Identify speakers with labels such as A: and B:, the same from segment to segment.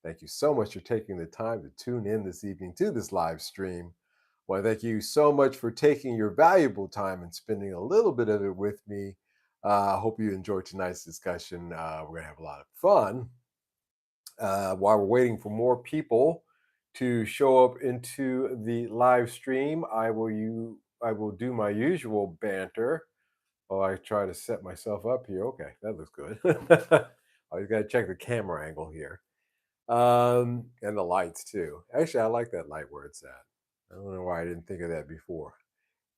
A: Thank you so much for taking the time to tune in this evening to this live stream. Well, thank you so much for taking your valuable time and spending a little bit of it with me. I hope you enjoyed tonight's discussion. We're going to have a lot of fun. While we're waiting for more people to show up into the live stream, I will do my usual banter. Oh, I try to set myself up here. Okay, that looks good. I got to check the camera angle here, and the lights too. Actually, I like that light where it's at. I don't know why I didn't think of that before.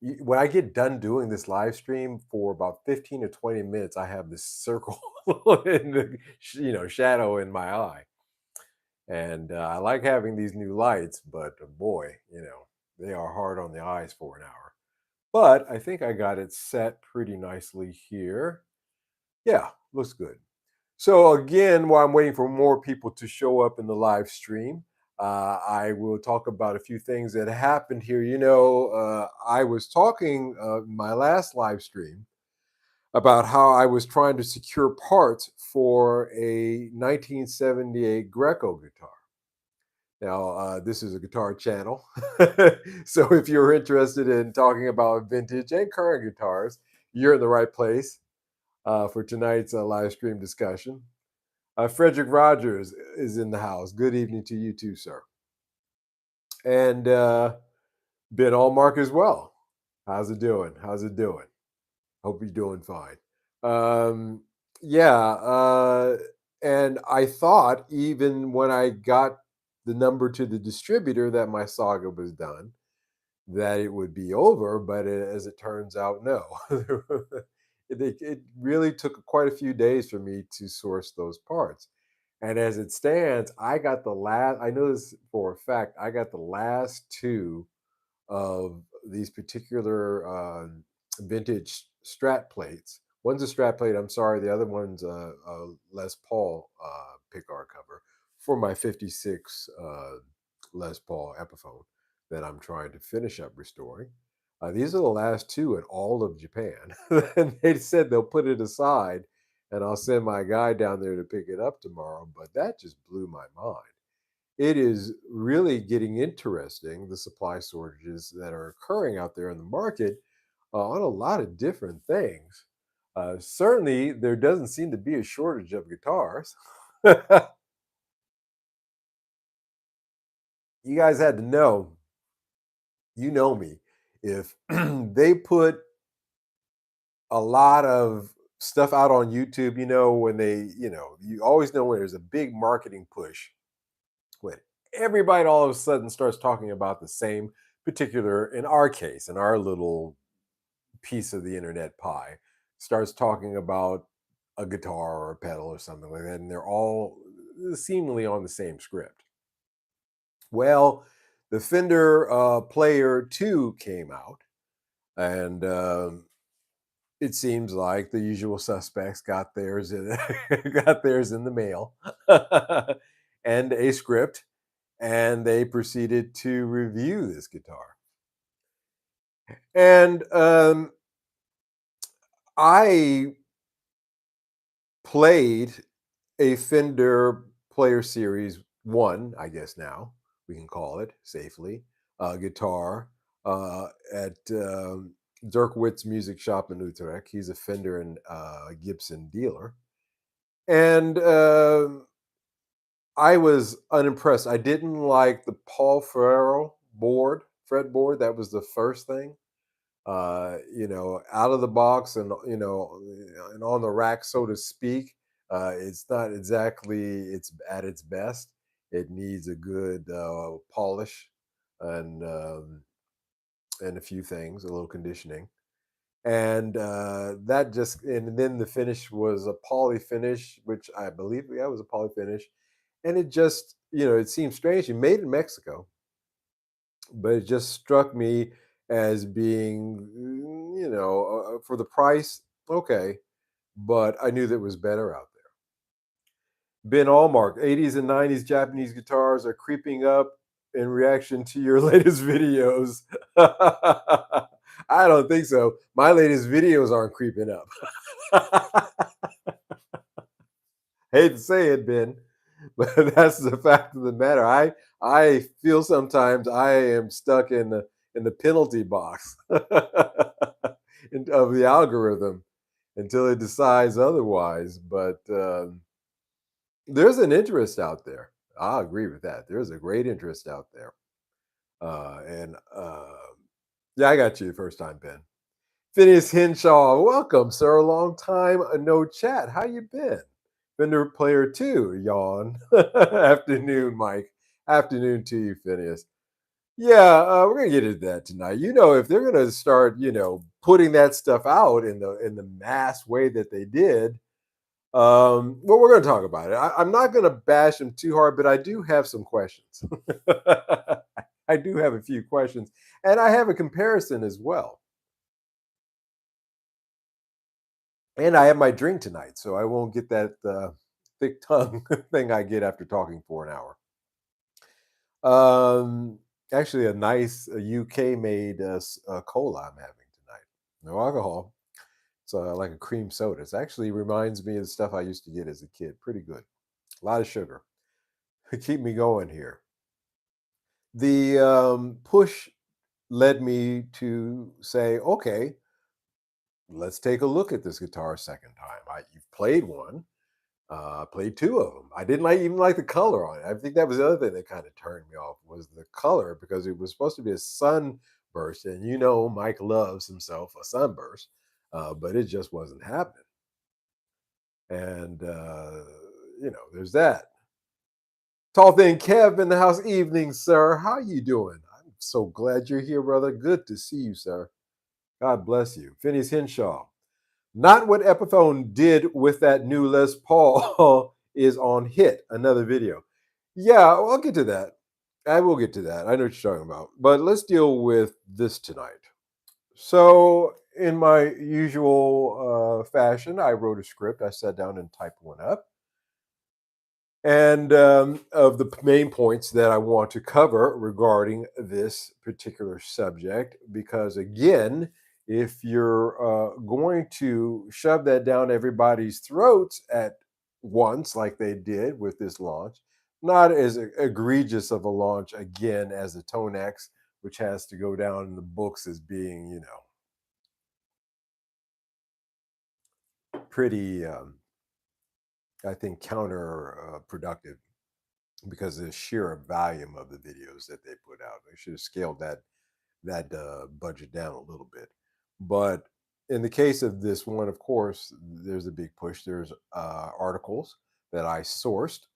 A: When I get done doing this live stream for about 15 to 20 minutes, I have this circle in the shadow in my eye, and I like having these new lights, but boy, they are hard on the eyes for an hour. But I think I got it set pretty nicely here. Yeah, looks good. So again, while I'm waiting for more people to show up in the live stream, I will talk about a few things that happened here. I was talking my last live stream about how I was trying to secure parts for a 1978 Greco guitar. Now, this is a guitar channel. So if you're interested in talking about vintage and current guitars, you're in the right place for tonight's live stream discussion. Frederick Rogers is in the house. Good evening to you too, sir. And Ben Allmark as well. How's it doing? How's it doing? Hope you're doing fine. Um, yeah, and I thought even when I got the number to the distributor that my saga was done, that it would be over, but as it turns out, no. It really took quite a few days for me to source those parts. And as it stands, I know this for a fact, I got the last two of these particular vintage Strat plates. One's a Strat plate, I'm sorry, the other one's a Les Paul pickguard cover for my 56 Les Paul Epiphone that I'm trying to finish up restoring. These are the last two in all of Japan. And they said they'll put it aside and I'll send my guy down there to pick it up tomorrow. But that just blew my mind. It is really getting interesting, the supply shortages that are occurring out there in the market on a lot of different things. Certainly, there doesn't seem to be a shortage of guitars. You guys had to know, you know me, if they put a lot of stuff out on YouTube, you always know when there's a big marketing push, when everybody all of a sudden starts talking about the same particular, in our case, in our little piece of the internet pie, starts talking about a guitar or a pedal or something like that, and they're all seemingly on the same script. Well, the Fender Player 2 came out, and it seems like the usual suspects got theirs got theirs in the mail and a script, and they proceeded to review this guitar. And I played a Fender Player Series 1, I guess now we can call it safely, guitar at Dirk Witt's Music Shop in Utrecht. He's a Fender and Gibson dealer. And I was unimpressed. I didn't like the Paul Ferrero fretboard. That was the first thing. Out of the box and and on the rack, so to speak. It's not exactly it's at its best. It needs a good polish and and a few things, a little conditioning, and and then the finish was a poly finish, which I believe, yeah, it was a poly finish, and it just it seemed strange. You made in Mexico, but it just struck me as being, for the price, okay, but I knew there was better out there. Ben Allmark, 80s and 90s Japanese guitars are creeping up in reaction to your latest videos. I don't think so. My latest videos aren't creeping up. Hate to say it, Ben, But that's the fact of the matter. I feel sometimes I am stuck in the penalty box of the algorithm until it decides otherwise. But there's an interest out there. I'll agree with that. There's a great interest out there. And yeah, I got you the first time, Ben. Phineas Henshaw, welcome, sir. Long time no chat. How you been? Fender Player 2, yawn. Afternoon, Mike. Afternoon to you, Phineas. Yeah, we're gonna get into that tonight. If they're gonna start, putting that stuff out in the mass way that they did, well, we're gonna talk about it. I'm not gonna bash them too hard, but I do have some questions. I do have a few questions, and I have a comparison as well. And I have my drink tonight, so I won't get that thick tongue thing I get after talking for an hour. Um, Actually, a nice UK made cola I'm having tonight. No alcohol. It's like a cream soda. It actually reminds me of the stuff I used to get as a kid. Pretty good. A lot of sugar. Keep me going here. The push led me to say, okay, let's take a look at this guitar a second time. You've played one. Played two of them. I didn't even like the color on it. I think that was the other thing that kind of turned me off was the color because it was supposed to be a sunburst, and Mike loves himself a sunburst, but it just wasn't happening. And there's that. Tall thing Kev in the house. Evening, sir. How you doing? I'm so glad you're here, brother. Good to see you, sir. God bless you. Phineas Henshaw. Not what Epiphone did with that new Les Paul is on Hit, another video. Yeah, I'll get to that. I will get to that. I know what you're talking about. But let's deal with this tonight. So, in my usual fashion, I wrote a script. I sat down and typed one up. And of the main points that I want to cover regarding this particular subject, because again, if you're going to shove that down everybody's throats at once, like they did with this launch, not as egregious of a launch again as the Tone X, which has to go down in the books as being, pretty, I think, counterproductive because of the sheer volume of the videos that they put out. They should have scaled that budget down a little bit. But in the case of this one, of course, there's a big push. There's articles that I sourced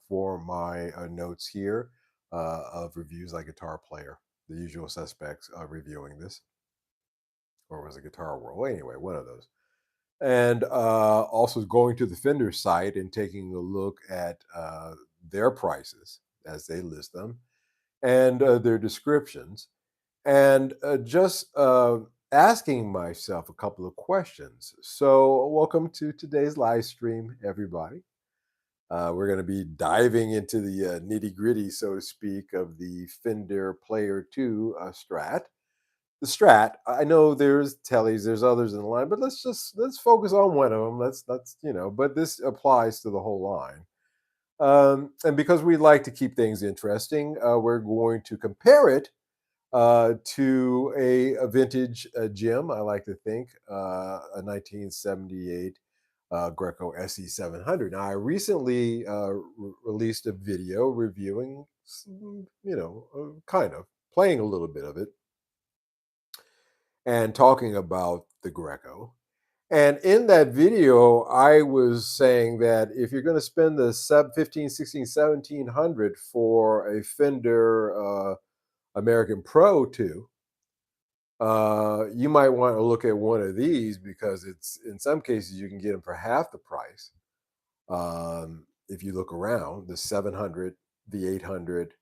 A: for my notes here of reviews like Guitar Player, the usual suspects reviewing this, or was it Guitar World? Well, anyway, one of those. And also going to the Fender site and taking a look at their prices as they list them and their descriptions, and just asking myself a couple of questions. So, welcome to today's live stream, everybody. We're going to be diving into the nitty gritty, so to speak, of the Fender Player 2 Strat. The Strat. I know there's Tellys, there's others in the line, but let's focus on one of them. Let's But this applies to the whole line. And because we like to keep things interesting, we're going to compare it to a vintage gem. I like to think a 1978 Greco SE 700. Now, I recently released a video reviewing, kind of playing a little bit of it and talking about the Greco. And in that video, I was saying that if you're going to spend the sub 15, 16, 1700 for a Fender American Pro 2, you might want to look at one of these because it's in some cases you can get them for half the price. If you look around, the 700, the 800,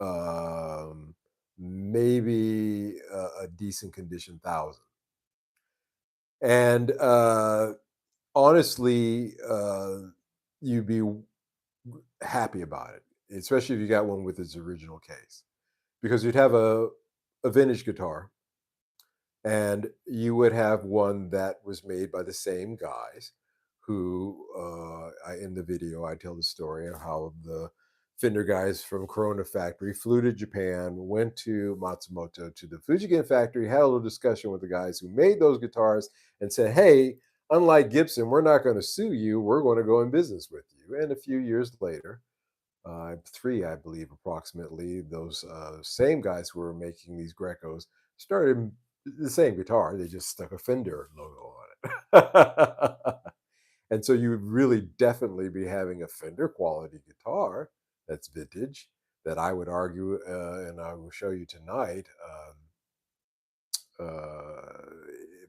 A: um, maybe a decent condition 1000. And honestly, you'd be happy about it, especially if you got one with its original case, because you'd have a vintage guitar and you would have one that was made by the same guys who in the video I tell the story of how the Fender guys from Corona factory flew to Japan, went to Matsumoto to the Fujigen factory, had a little discussion with the guys who made those guitars, and said, "Hey, unlike Gibson, we're not going to sue you. We're going to go in business with you." And a few years later, three, I believe, approximately, those same guys who were making these Grecos started the same guitar. They just stuck a Fender logo on it. And so you would really definitely be having a Fender quality guitar that's vintage that I would argue, and I will show you tonight,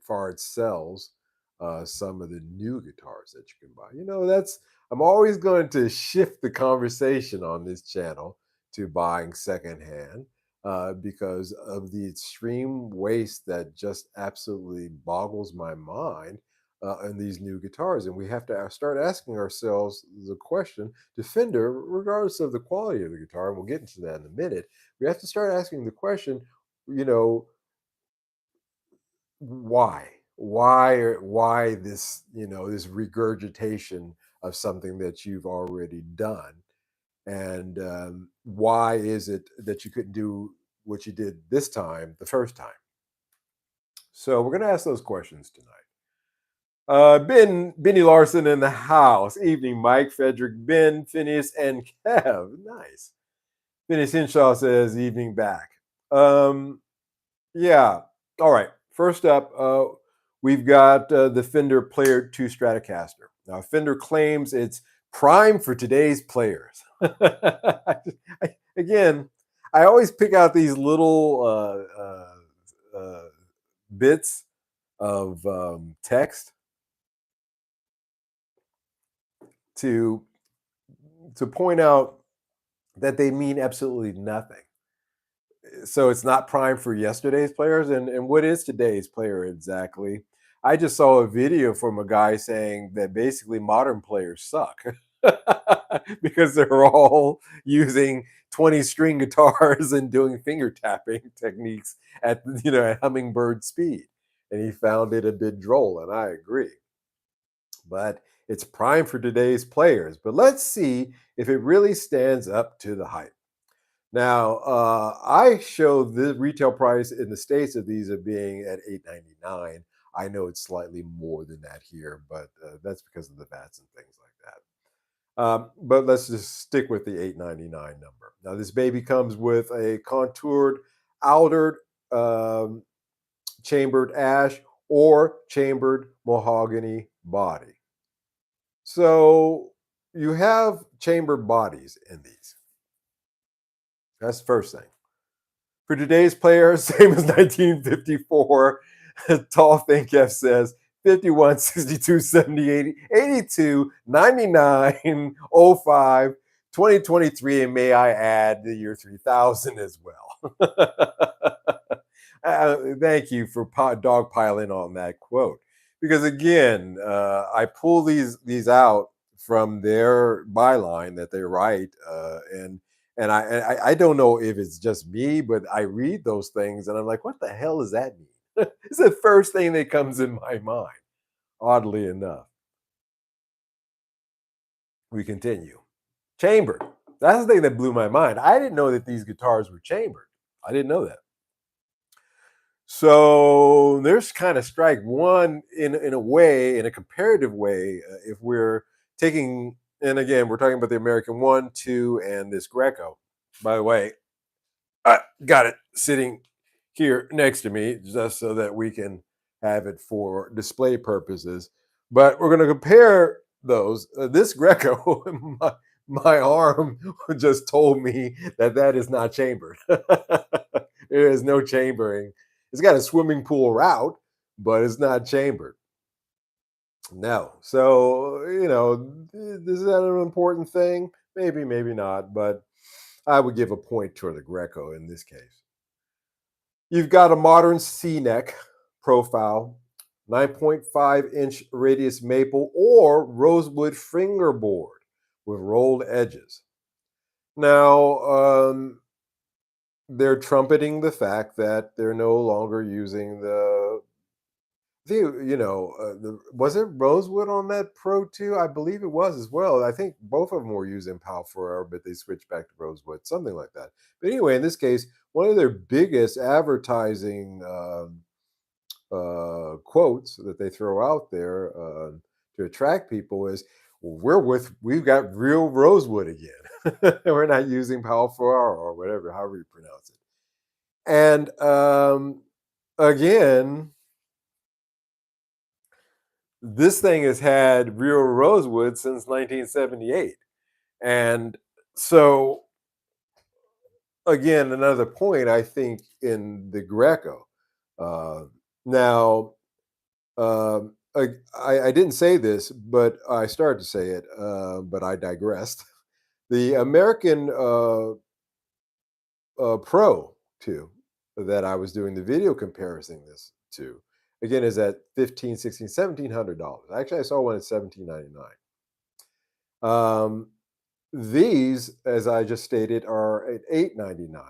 A: far excels some of the new guitars that you can buy. That's I'm always going to shift the conversation on this channel to buying secondhand because of the extreme waste that just absolutely boggles my mind in these new guitars. And we have to start asking ourselves the question to Fender, regardless of the quality of the guitar, and we'll get into that in a minute. We have to start asking the question, you know, why this this regurgitation of something that you've already done, and why is it that you couldn't do what you did this time the first time? So we're going to ask those questions tonight. Benny Larson in the house. Evening, Mike, Frederick, Ben, Phineas, and Kev. Nice. Phineas Hinshaw says evening back. Yeah. All right. First up, we've got the Fender Player 2 Stratocaster. Now, Fender claims it's prime for today's players. Again, I always pick out these little bits of text to point out that they mean absolutely nothing. So it's not prime for yesterday's players. And what is today's player exactly? I just saw a video from a guy saying that basically modern players suck because they're all using 20 string guitars and doing finger tapping techniques at at hummingbird speed. And he found it a bit droll, and I agree. But it's prime for today's players. But let's see if it really stands up to the hype. Now, I show the retail price in the States of these are being at $899. I know it's slightly more than that here, but that's because of the VATs and things like that. But let's just stick with the $899 number. Now, this baby comes with a contoured, outered, chambered ash or chambered mahogany body. So you have chambered bodies in these. That's the first thing. For today's players, same as 1954. Tall Think F says 51, 62, 70, 80, 82, 99, 05, 2023, and may I add the year 3000 as well. Thank you for dogpiling on that quote. Because again, I pull these out from their byline that they write, and I don't know if it's just me, but I read those things and I'm like, what the hell does that mean? It's the first thing that comes in my mind, oddly enough. We continue. Chambered. That's the thing that blew my mind. I didn't know that these guitars were chambered. I didn't know that. So there's kind of strike one in a way, in a comparative way, if we're taking, and again, we're talking about the American 1, 2, and this Greco. By the way, I got it sitting here next to me just so that we can have it for display purposes. But we're going to compare those. This Greco, my arm just told me that that is not chambered. There is no chambering. It's got a swimming pool route, but it's not chambered. No. So, is that an important thing? Maybe, maybe not. But I would give a point to the Greco in this case. You've got a modern C-neck profile, 9.5-inch radius maple or rosewood fingerboard with rolled edges. Now, they're trumpeting the fact that they're no longer using the was it Rosewood on that Pro too? I believe it was as well. I think both of them were using PAL 4R, but they switched back to Rosewood, something like that. But anyway, in this case, one of their biggest advertising quotes that they throw out there to attract people is, well, we've got real Rosewood again. We're not using PAL 4R or whatever, however you pronounce it. And again, this thing has had real rosewood since 1978. And so, again, another point I think in the Greco. Uh, now, I didn't say this, but I started to say it, but I digressed. The American Pro 2 that I was doing the video comparison this to, again, is at 15, 16, $1,700. Actually, I saw one at 17.99. Um, these, as I just stated, are at 8.99.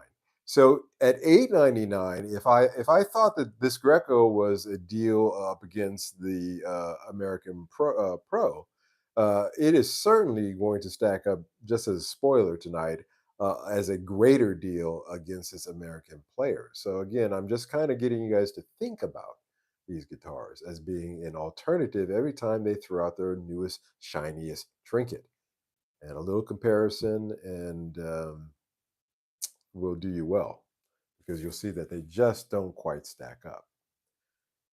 A: So at 8.99, if I thought that this Greco was a deal up against the American Pro, it is certainly going to stack up, just as a spoiler tonight, as a greater deal against this American Player. So again, I'm just kind of getting you guys to think about these guitars as being an alternative every time they throw out their newest, shiniest trinket. And a little comparison, and will do you well, because you'll see that they just don't quite stack up.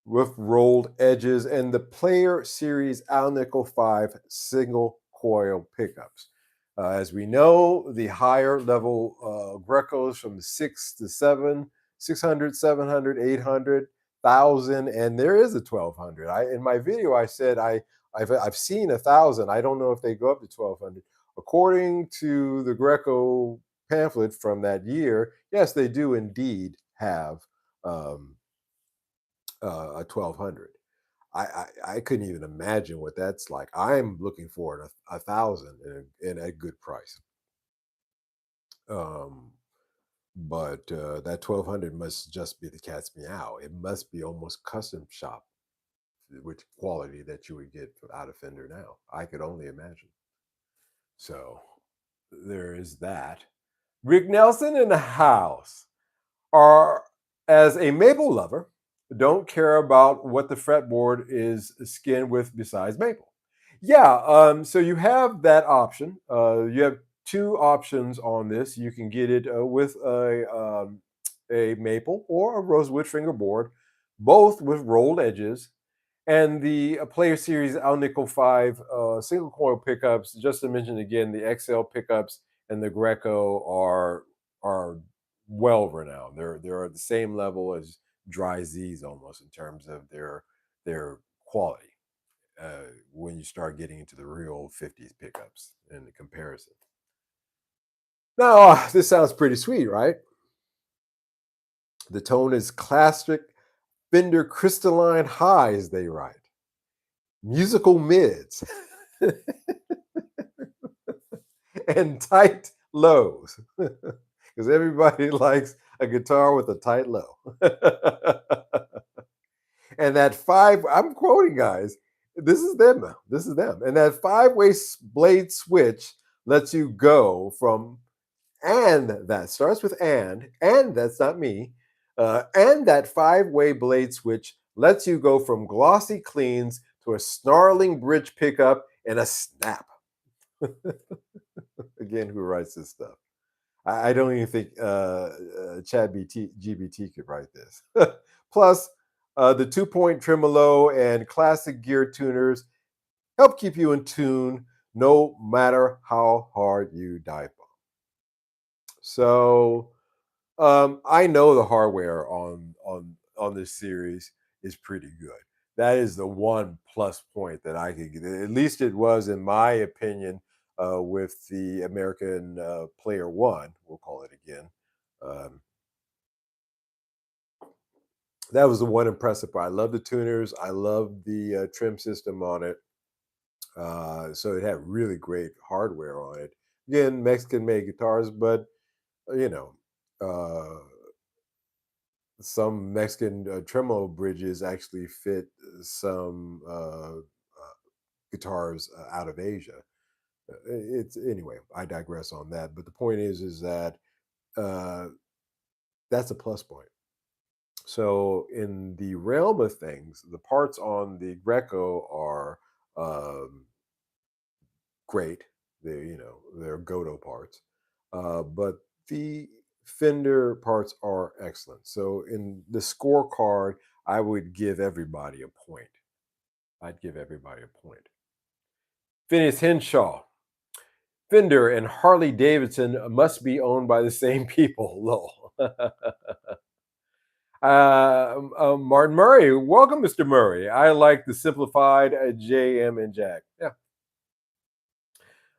A: With rolled edges and the Player Series Al Nickel 5 single coil pickups. As we know, the higher level Grecos from 6 to 7, 600, 700, 800, 1,000, and there is a 1,200. In my video, I said I've seen 1,000. I don't know if they go up to 1,200. According to the Greco pamphlet from that year, yes, they do indeed have um, a 1,200. I couldn't even imagine what that's like. I'm looking for a 1,000 and a good price. Um, but that 1,200 must just be the cat's meow. It must be almost custom shop with quality that you would get out of Fender now. I could only imagine. So there is that. Rick Nelson in the house. Are As a maple lover, don't care about what the fretboard is skinned with besides maple. Yeah, so you have that option. You have two options on this. You can get it with a maple or a rosewood fingerboard, both with rolled edges. And the Player Series Al Nickel 5 single coil pickups, just to mention again, the XL pickups and the Greco are well renowned. They're at the same level as Dry Z's almost in terms of their quality when you start getting into the real 50s pickups in the comparison. Now, this sounds pretty sweet, right? The tone is classic Fender crystalline highs, they write. Musical mids and tight lows, because everybody likes a guitar with a tight low. And that five, I'm quoting guys, this is them. This is them. And that five-way blade switch lets you go from, and that starts with and that's not me. And that five-way blade switch lets you go from glossy cleans to a snarling bridge pickup and a snap. Again, who writes this stuff? I don't even think Chad GBT could write this. Plus, the 2-point tremolo and classic gear tuners help keep you in tune no matter how hard you dive bomb. So I know the hardware on this series is pretty good. That is the one plus point that I could get. At least it was, in my opinion, with the American Player One. We'll call it again. Um, that was the one impressive part. I love the tuners. I love the trim system on it. So it had really great hardware on it. Again, Mexican made guitars, but you know, uh, some Mexican tremolo bridges actually fit some guitars out of Asia. It's anyway. I digress on that. But the point is that uh, that's a plus point. So in the realm of things, the parts on the Greco are um, great. They're Goto parts, but the Fender parts are excellent. So in the scorecard, I would give everybody a point. I'd give everybody a point. Phineas Henshaw, Fender and Harley Davidson must be owned by the same people. Lol. Martin Murray, welcome, Mr. Murray. I like the simplified JM and Jack. Yeah.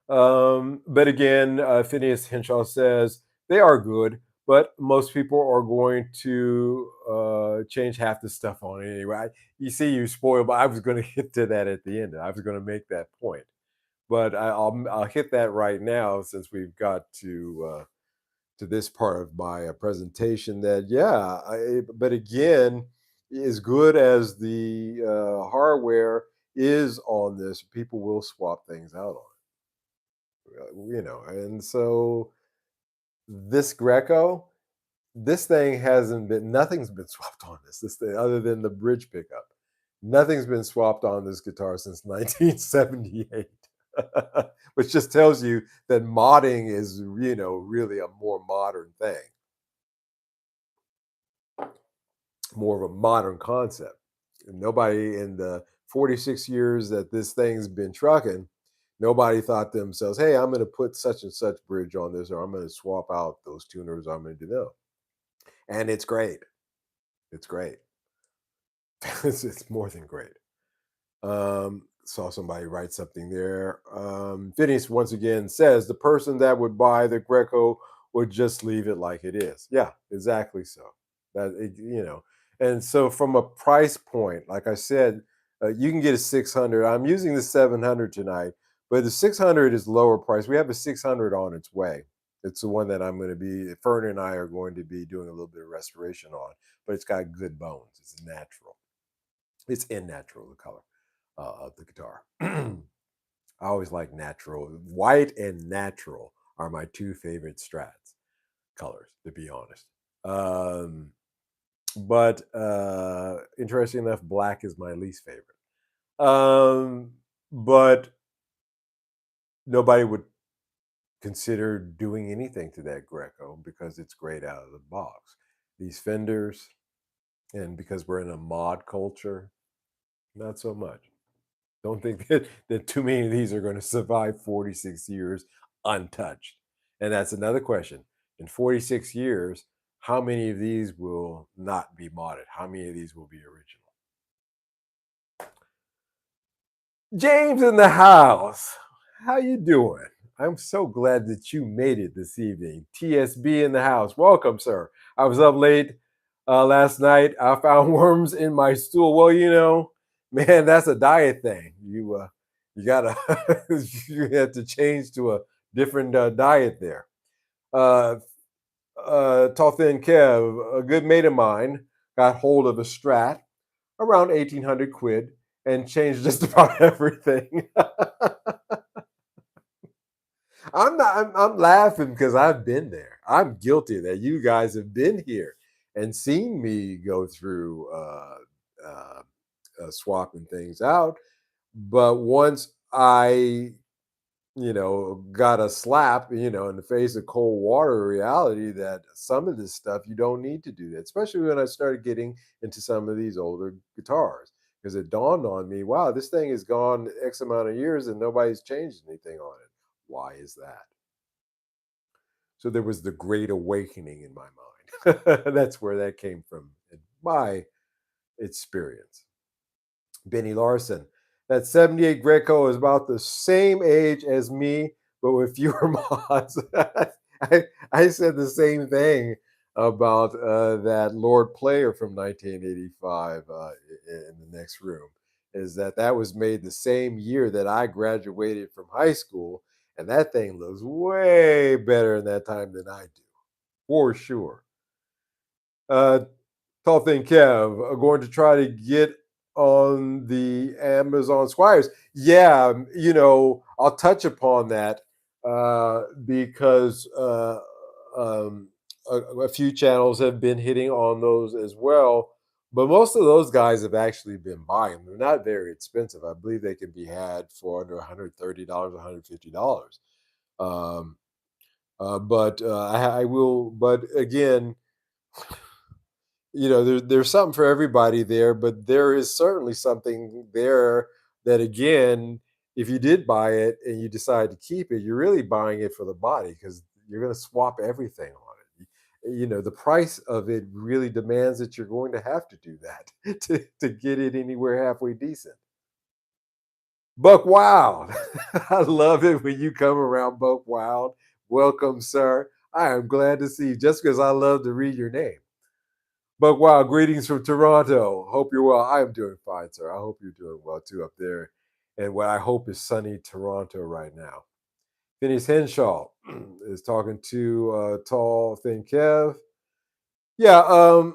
A: But again, Phineas Henshaw says they are good, but most people are going to change half the stuff on it anyway. You see, you spoiled, but I was going to hit to that at the end. I was going to make that point, but I'll hit that right now since we've got to this part of my presentation. That yeah, but again, as good as the hardware is on this, people will swap things out on and so this Greco, this thing hasn't been nothing's been swapped on this thing other than the bridge pickup. Nothing's been swapped on this guitar since 1978. Which just tells you that modding is really a more modern thing, more of a modern concept. And nobody in the 46 years that this thing's been trucking, nobody thought to themselves, hey, I'm going to put such and such bridge on this, or I'm going to swap out those tuners. I'm going to do that. And it's great. It's great. It's more than great. Saw somebody write something there. Phineas once again says the person that would buy the Greco would just leave it like it is. Yeah, exactly so. And so from a price point, like I said, you can get a 600. I'm using the 700 tonight, but the 600 is lower price. We have a 600 on its way. It's the one that I'm going to be. Fern and I are going to be doing a little bit of restoration on, but it's got good bones. It's natural. It's in natural, the color of the guitar. I always like natural. White and natural are my two favorite Strats colors, to be honest. But interesting enough, black is my least favorite. But nobody would consider doing anything to that Greco because it's great out of the box. These Fenders, and because we're in a mod culture, not so much. Don't think that too many of these are going to survive 46 years untouched. And that's another question. In 46 years, how many of these will not be modded? How many of these will be original? James in the house. How you doing? I'm so glad that you made it this evening. TSB in the house. Welcome, sir. I was up late last night. I found worms in my stool. Well, man, that's a diet thing. You gotta you have to change to a different diet there. Uh, Tall Thin Kev, a good mate of mine, got hold of a Strat around 1,800 quid and changed just about everything. I'm laughing because I've been there. I'm guilty of that. You guys have been here and seen me go through uh, swapping things out. But once I, got a slap, in the face of cold water reality that some of this stuff you don't need to do that, especially when I started getting into some of these older guitars. Because it dawned on me, wow, this thing has gone X amount of years and nobody's changed anything on it. Why is that? So there was the great awakening in my mind. That's where that came from, in my experience. Benny Larson. That 78 Greco is about the same age as me, but with fewer mods. I said the same thing about that Lord Player from 1985 in the next room. Is that was made the same year that I graduated from high school, and that thing looks way better in that time than I do, for sure. Uh, Tall Thin Kev are going to try to get on the Amazon Squires. Yeah, I'll touch upon that because a few channels have been hitting on those as well. But most of those guys have actually been buying them. They're not very expensive. I believe they can be had for under $130, $150. Um, I will. But again, there's something for everybody there, but there is certainly something there that, again, if you did buy it and you decide to keep it, you're really buying it for the body because you're going to swap everything on it. The price of it really demands that you're going to have to do that to get it anywhere halfway decent. Buck Wild. I love it when you come around, Buck Wild. Welcome, sir. I am glad to see you just because I love to read your name. But wow, greetings from Toronto. Hope you're well. I am doing fine, sir. I hope you're doing well too up there. And what I hope is sunny Toronto right now. Phineas Henshaw is talking to Tall Thin Kev. Yeah,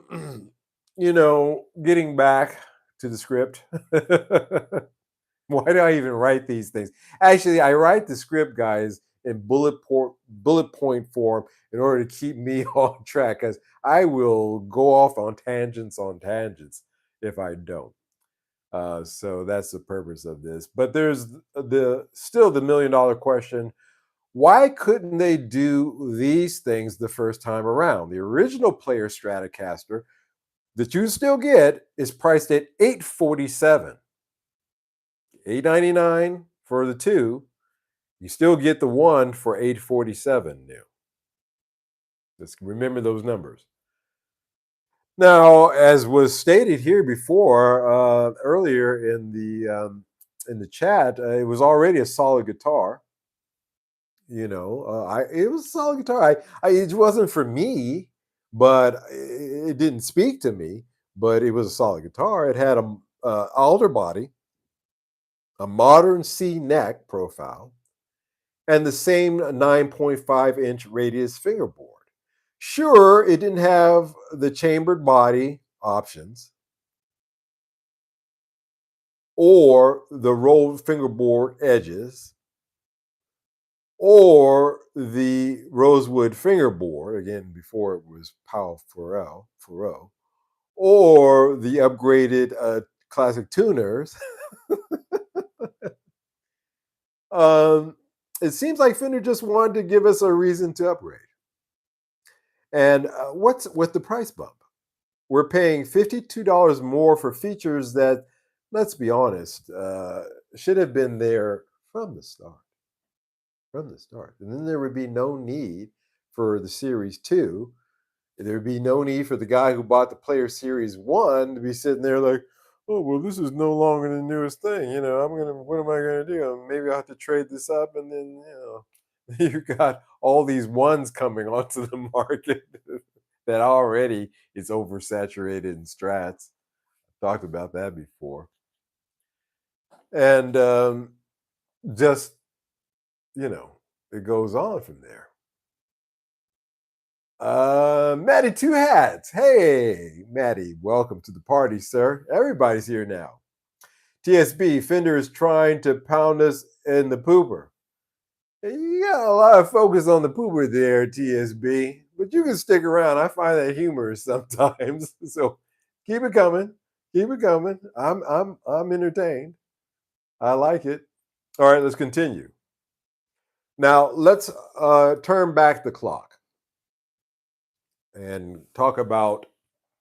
A: getting back to the script. Why do I even write these things? Actually, I write the script, guys, in bullet point form in order to keep me on track, because I will go off on tangents if I don't. So that's the purpose of this. But there's the $1 million question: why couldn't they do these things the first time around? The original Player Stratocaster that you still get is priced at $847. $899 for the two. You still get the one for $847 new. Just remember those numbers. Now, as was stated here before, earlier in the chat, it was already a solid guitar. It was a solid guitar. It wasn't for me, but it didn't speak to me. But it was a solid guitar. It had a alder body, a modern C neck profile, and the same 9.5-inch radius fingerboard. Sure, it didn't have the chambered body options or the rolled fingerboard edges or the rosewood fingerboard, again, before it was Powell Furrow, or the upgraded classic tuners. um, it seems like Fender just wanted to give us a reason to upgrade. And what's with the price bump? We're paying $52 more for features that, let's be honest, should have been there from the start. From the start. And then there would be no need for the Series 2. There would be no need for the guy who bought the Player Series 1 to be sitting there like, oh, well, this is no longer the newest thing. What am I going to do? Maybe I have to trade this up. And then, you got all these ones coming onto the market that already is oversaturated in strats. Talked about that before. And just, it goes on from there. Maddie Two Hats. Hey, Maddie, welcome to the party, sir. Everybody's here now. TSB, Fender is trying to pound us in the pooper. You got a lot of focus on the pooper there, TSB, but you can stick around. I find that humorous sometimes. So keep it coming. Keep it coming. I'm entertained. I like it. All right, let's continue. Now let's turn back the clock and talk about,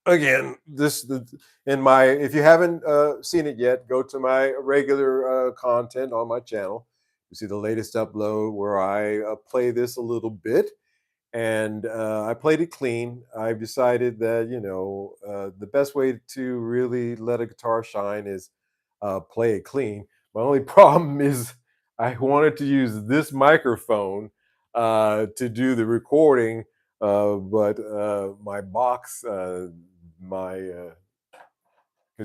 A: again, if you haven't seen it yet, go to my regular content on my channel. You see the latest upload where I play this a little bit, and I played it clean. I've decided that the best way to really let a guitar shine is play it clean. My only problem is I wanted to use this microphone to do the recording, but my box, because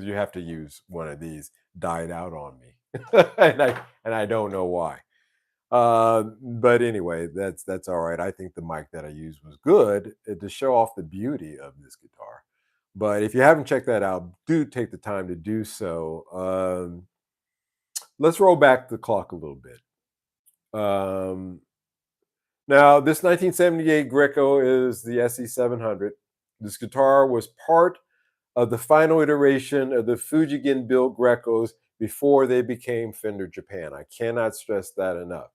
A: you have to use one of these, died out on me, and I don't know why. But anyway, that's all right. I think the mic that I used was good to show off the beauty of this guitar. But if you haven't checked that out, do take the time to do so. Let's roll back the clock a little bit. Um, Now, this 1978 Greco is the SE 700. This guitar was part of the final iteration of the Fujigen built Grecos before they became Fender Japan. I cannot stress that enough.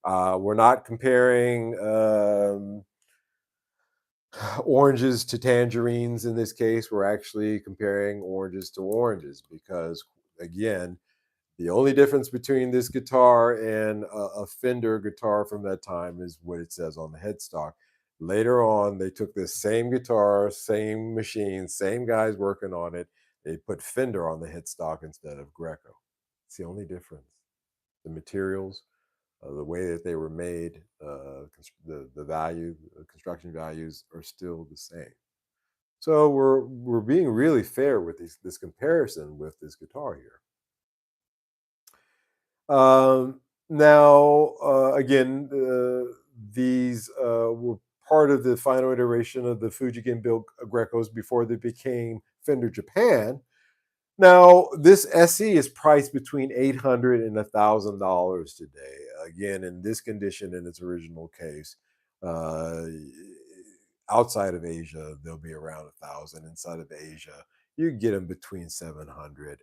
A: We're not comparing oranges to tangerines in this case. We're actually comparing oranges to oranges because, again, the only difference between this guitar and a Fender guitar from that time is what it says on the headstock. Later on, they took this same guitar, same machine, same guys working on it. They put Fender on the headstock instead of Greco. It's the only difference. The materials, the way that they were made, the value, the construction values are still the same. So we're being really fair with this comparison with this guitar here. Now, again, these were part of the final iteration of the Fujigen built Grecos before they became Fender Japan. Now, this SE is priced between $800 and $1,000 today. Again, in this condition, in its original case, uh, outside of Asia, they'll be around 1,000. Inside of Asia, you get them between $700,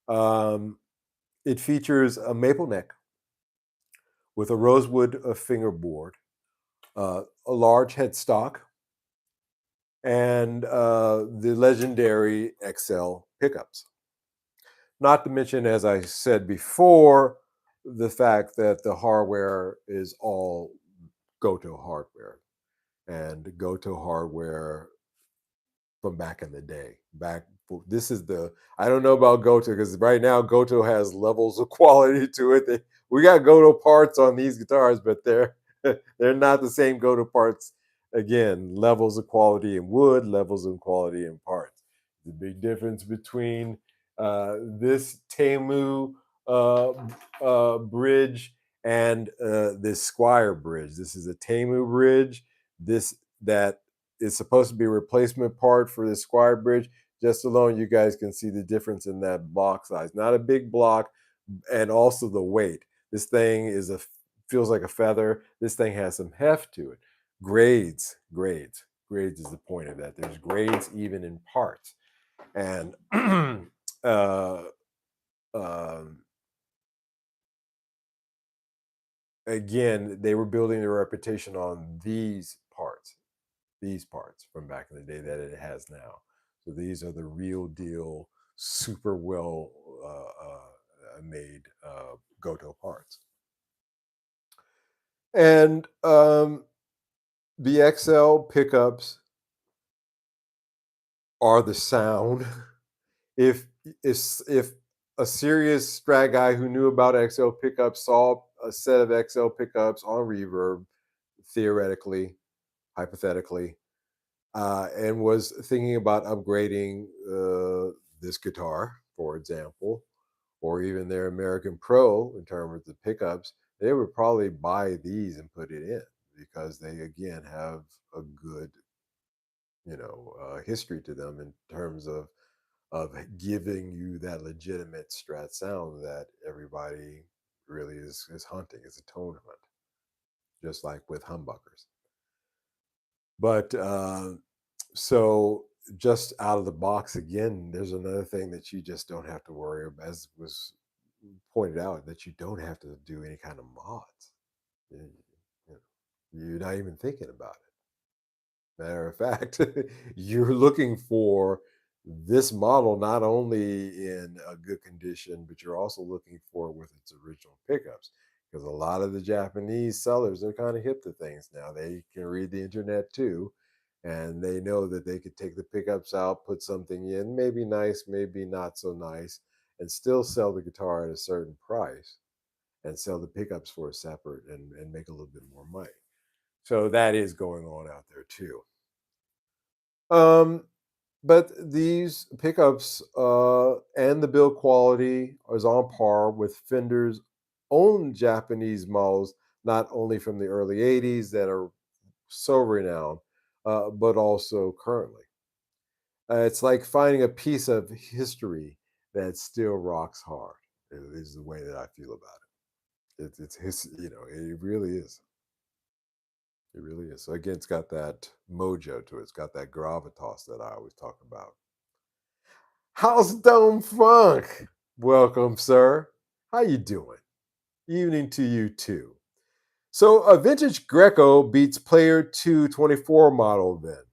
A: $800. It features a maple neck with a rosewood fingerboard, a large headstock, and the legendary XL pickups. Not to mention, as I said before, the fact that the hardware is all Goto hardware. And Goto hardware from back in the day. This is the I don't know about Goto because right now Goto has levels of quality to it. We got Goto parts on these guitars, but they're not the same Goto parts. Again, levels of quality in wood, levels of quality in parts. The big difference between this Temu uh, bridge and this Squire bridge. This is a Temu bridge. This that is supposed to be a replacement part for the Squire bridge. Just alone, you guys can see the difference in that block size. Not a big block, and also the weight. This thing feels like a feather. This thing has some heft to it. Grades is the point of that. There's grades even in parts, and uh, um, again, they were building their reputation on these parts from back in the day that it has now. So these are the real deal, super well made Goto parts. And the XL pickups are the sound. If if a serious Strat guy who knew about XL pickups saw a set of XL pickups on Reverb, theoretically, hypothetically, and was thinking about upgrading this guitar, for example, or even their American Pro in terms of the pickups, they would probably buy these and put it in because they again have a good, history to them in terms of giving you that legitimate Strat sound that everybody really is hunting. It's a tone hunt, just like with humbuckers. But so just out of the box again, there's another thing that you just don't have to worry about, as was pointed out, that you don't have to do any kind of mods. You you're not even thinking about it. Matter of fact, you're looking for this model not only in a good condition, but you're also looking for it with its original pickups. Because a lot of the Japanese sellers are kind of hip to things now. They can read the internet too, and they know that they could take the pickups out, put something in, maybe nice, maybe not so nice, and still sell the guitar at a certain price and sell the pickups for a separate and make a little bit more money. So that is going on out there too. Um, but these pickups and the build quality is on par with Fender's own Japanese models, not only from the early 80s that are so renowned, but also currently. It's like finding a piece of history that still rocks hard. Is the way that I feel about it. It's his, it really is. It really is. So again, it's got that mojo to it. It's got that gravitas that I always talk about. House Dome Funk. Welcome, sir. How you doing? Evening to you too. So a vintage Greco beats Player 224 model then.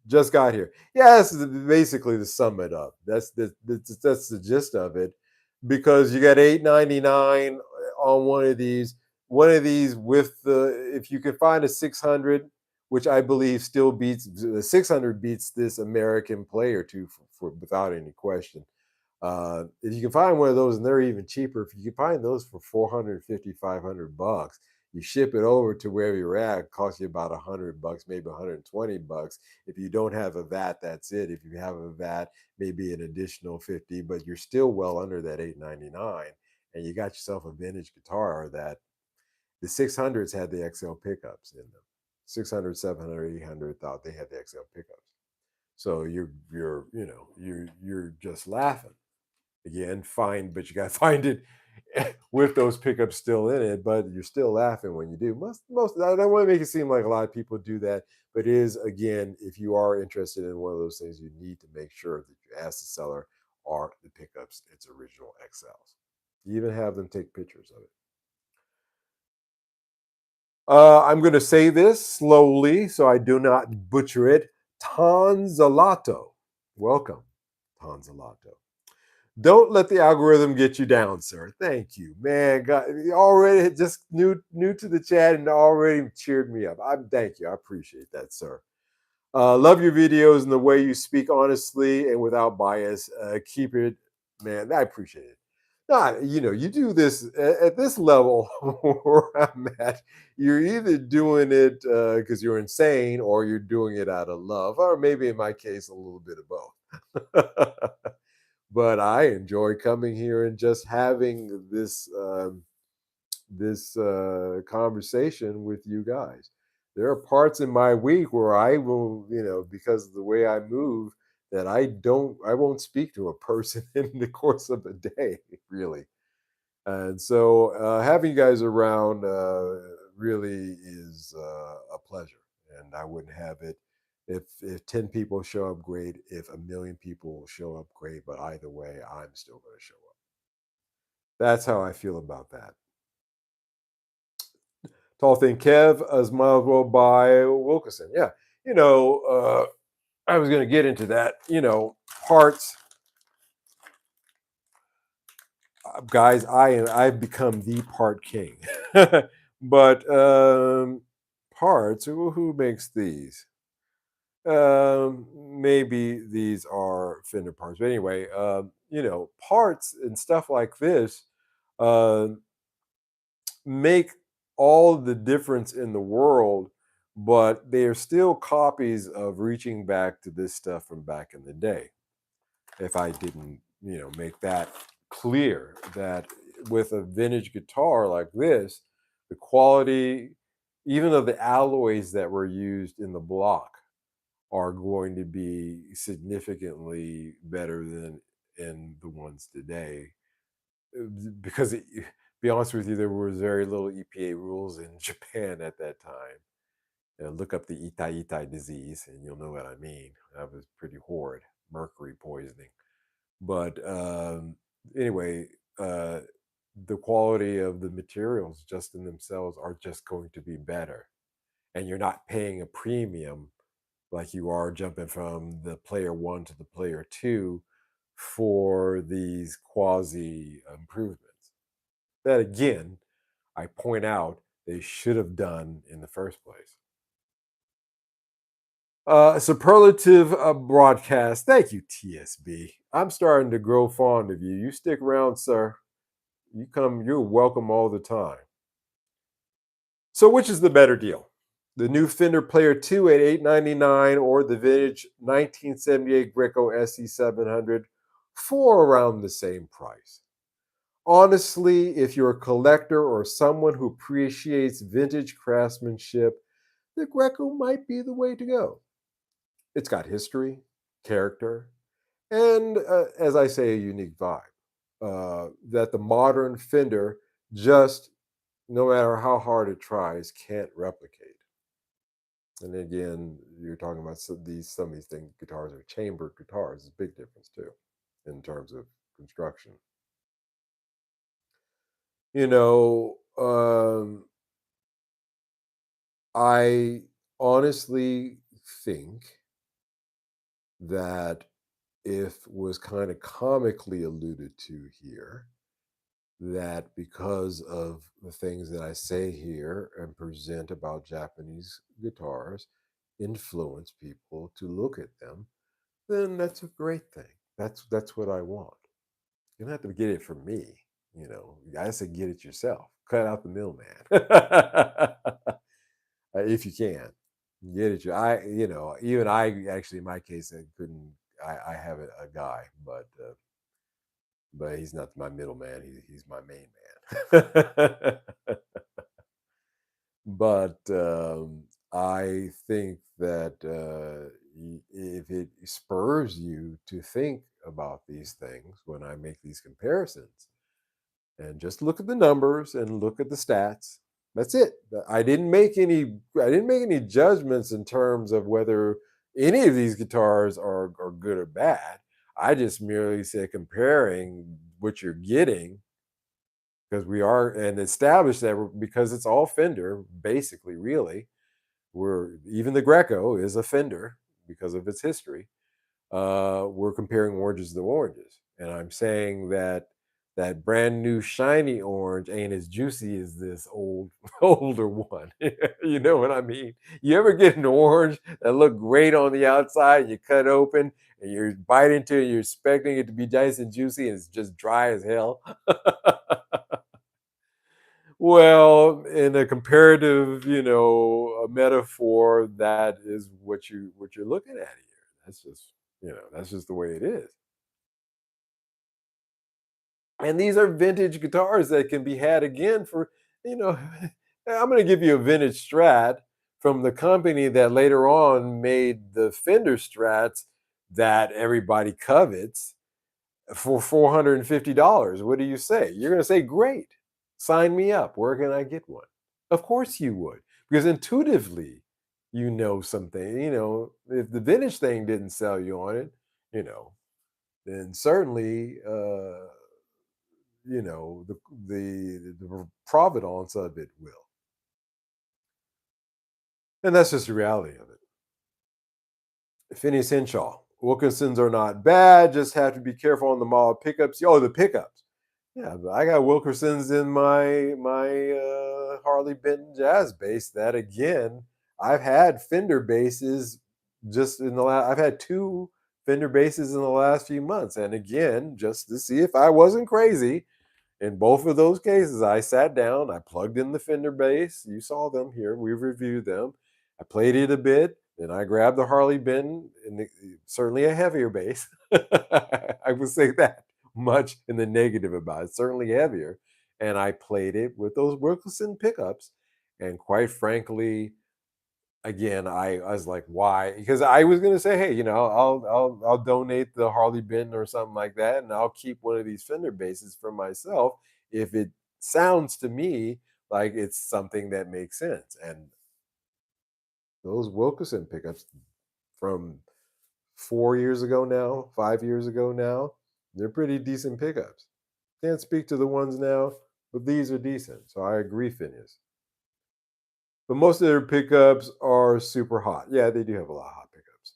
A: Just got here. Yeah, that's basically to sum it up. That's the gist of it. Because you got 899 on one of these. One of these with the, if you can find a 600, which I believe still beats the 600, beats this American Player 2 for without any question. If you can find one of those, and they're even cheaper, if you can find those for 450, $500, you ship it over to where you're at, it costs you about $100, maybe $120. If you don't have a VAT, that's it. If you have a VAT, maybe an additional 50, but you're still well under that 899, and you got yourself a vintage guitar that the 600s had the XL pickups in them. 600, 700, 800 thought they had the XL pickups. So you're just laughing. Again, fine, but you got to find it with those pickups still in it. But you're still laughing when you do. Most I don't want to make it seem like a lot of people do that, but it is, again, if you are interested in one of those things, you need to make sure that you ask the seller, are the pickups its original XLs. You even have them take pictures of it. I'm going to say this slowly so I do not butcher it. Tanzalato. Welcome, Tanzalato. Don't let the algorithm get you down, sir. Thank you, man. God, you already just new to the chat and already cheered me up. I thank you. I appreciate that, sir. Love your videos and the way you speak honestly and without bias. Keep it, man. I appreciate it. Nah, you do this at this level where I'm at. You're either doing it because you're insane, or you're doing it out of love, or maybe in my case, a little bit of both. But I enjoy coming here and just having this conversation with you guys. There are parts in my week where I will, because of the way I move, that I won't speak to a person in the course of a day, really. And so having you guys around really is a pleasure, and I wouldn't have it if 10 people show up, great. If a million people show up, great. But either way, I'm still going to show up. That's how I feel about that. Tall thing Kev as might as well by Wilkerson. Yeah, I was going to get into that. Parts, guys. I've become the part king. But parts. Who makes these? Maybe these are Fender parts. But anyway, parts and stuff like this uh, make all the difference in the world, but they are still copies of reaching back to this stuff from back in the day. If I didn't, make that clear, that with a vintage guitar like this, the quality, even of the alloys that were used in the block, are going to be significantly better than in the ones today. Because, be honest with you, there was very little EPA rules in Japan at that time. Look up the Itai Itai disease, and you'll know what I mean. That was pretty horrid, mercury poisoning. But anyway, the quality of the materials just in themselves are just going to be better, and you're not paying a premium like you are jumping from the player one to the player two for these quasi improvements that, again, I point out they should have done in the first place. Superlative broadcast. Thank you, TSB. I'm starting to grow fond of you. You stick around, sir. You're welcome all the time. So, which is the better deal? The new Fender Player 2 at $899, or the vintage 1978 Greco SE700 for around the same price? Honestly, if you're a collector or someone who appreciates vintage craftsmanship, the Greco might be the way to go. It's got history, character, and as I say, a unique vibe that the modern Fender just, no matter how hard it tries, can't replicate. And again, you're talking about some of these things. Guitars are chambered guitars. It's a big difference too, in terms of construction. You know, I honestly think that if was kind of comically alluded to here, that because of the things that I say here and present about Japanese guitars influence people to look at them, then that's a great thing. That's what I want. You don't have to get it from me. I say get it yourself. Cut out the middleman, if you can. Get it. Even I actually in my case I couldn't. I have a guy, but he's not my middleman. He's my main man. But I think that if it spurs you to think about these things when I make these comparisons, and just look at the numbers and look at the stats. That's it. I didn't make any judgments in terms of whether any of these guitars are good or bad. I just merely said comparing what you're getting, because we are and established that because it's all Fender, basically, really. We're even the Greco is a Fender because of its history. We're comparing oranges to oranges, and I'm saying that that brand new shiny orange ain't as juicy as this old older one. You know what I mean? You ever get an orange that look great on the outside, you cut open and you bite into it, you're expecting it to be nice and juicy, and it's just dry as hell. Well, in a comparative, a metaphor, that is what you're looking at here. That's just the way it is. And these are vintage guitars that can be had again for, you know, I'm going to give you a vintage Strat from the company that later on made the Fender Strats that everybody covets for $450. What do you say? You're going to say, great, sign me up. Where can I get one? Of course you would, because intuitively, something. If the vintage thing didn't sell you on it, you know, then certainly, the provenance of it will. And that's just the reality of it. Phineas Henshaw. Wilkinsons are not bad, just have to be careful on the model pickups. Oh, the pickups. Yeah, but I got Wilkersons in my Harley Benton jazz bass. That again, I've had Fender basses just in the last. I've had two Fender basses in the last few months, and again, just to see if I wasn't crazy. In both of those cases, I sat down, I plugged in the Fender bass. You saw them here. We reviewed them. I played it a bit, and I grabbed the Harley Benton, and certainly a heavier bass. I would say that much in the negative about it. Certainly heavier, and I played it with those Wilkinson pickups. And quite frankly, again, I was like, why? Because I was gonna say, hey, I'll donate the Harley Benton or something like that, and I'll keep one of these Fender basses for myself if it sounds to me like it's something that makes sense. And those Wilkerson pickups from 4 years ago now, 5 years ago now, they're pretty decent pickups. Can't speak to the ones now, but these are decent. So I agree, Phineas. But most of their pickups are super hot. Yeah, they do have a lot of hot pickups.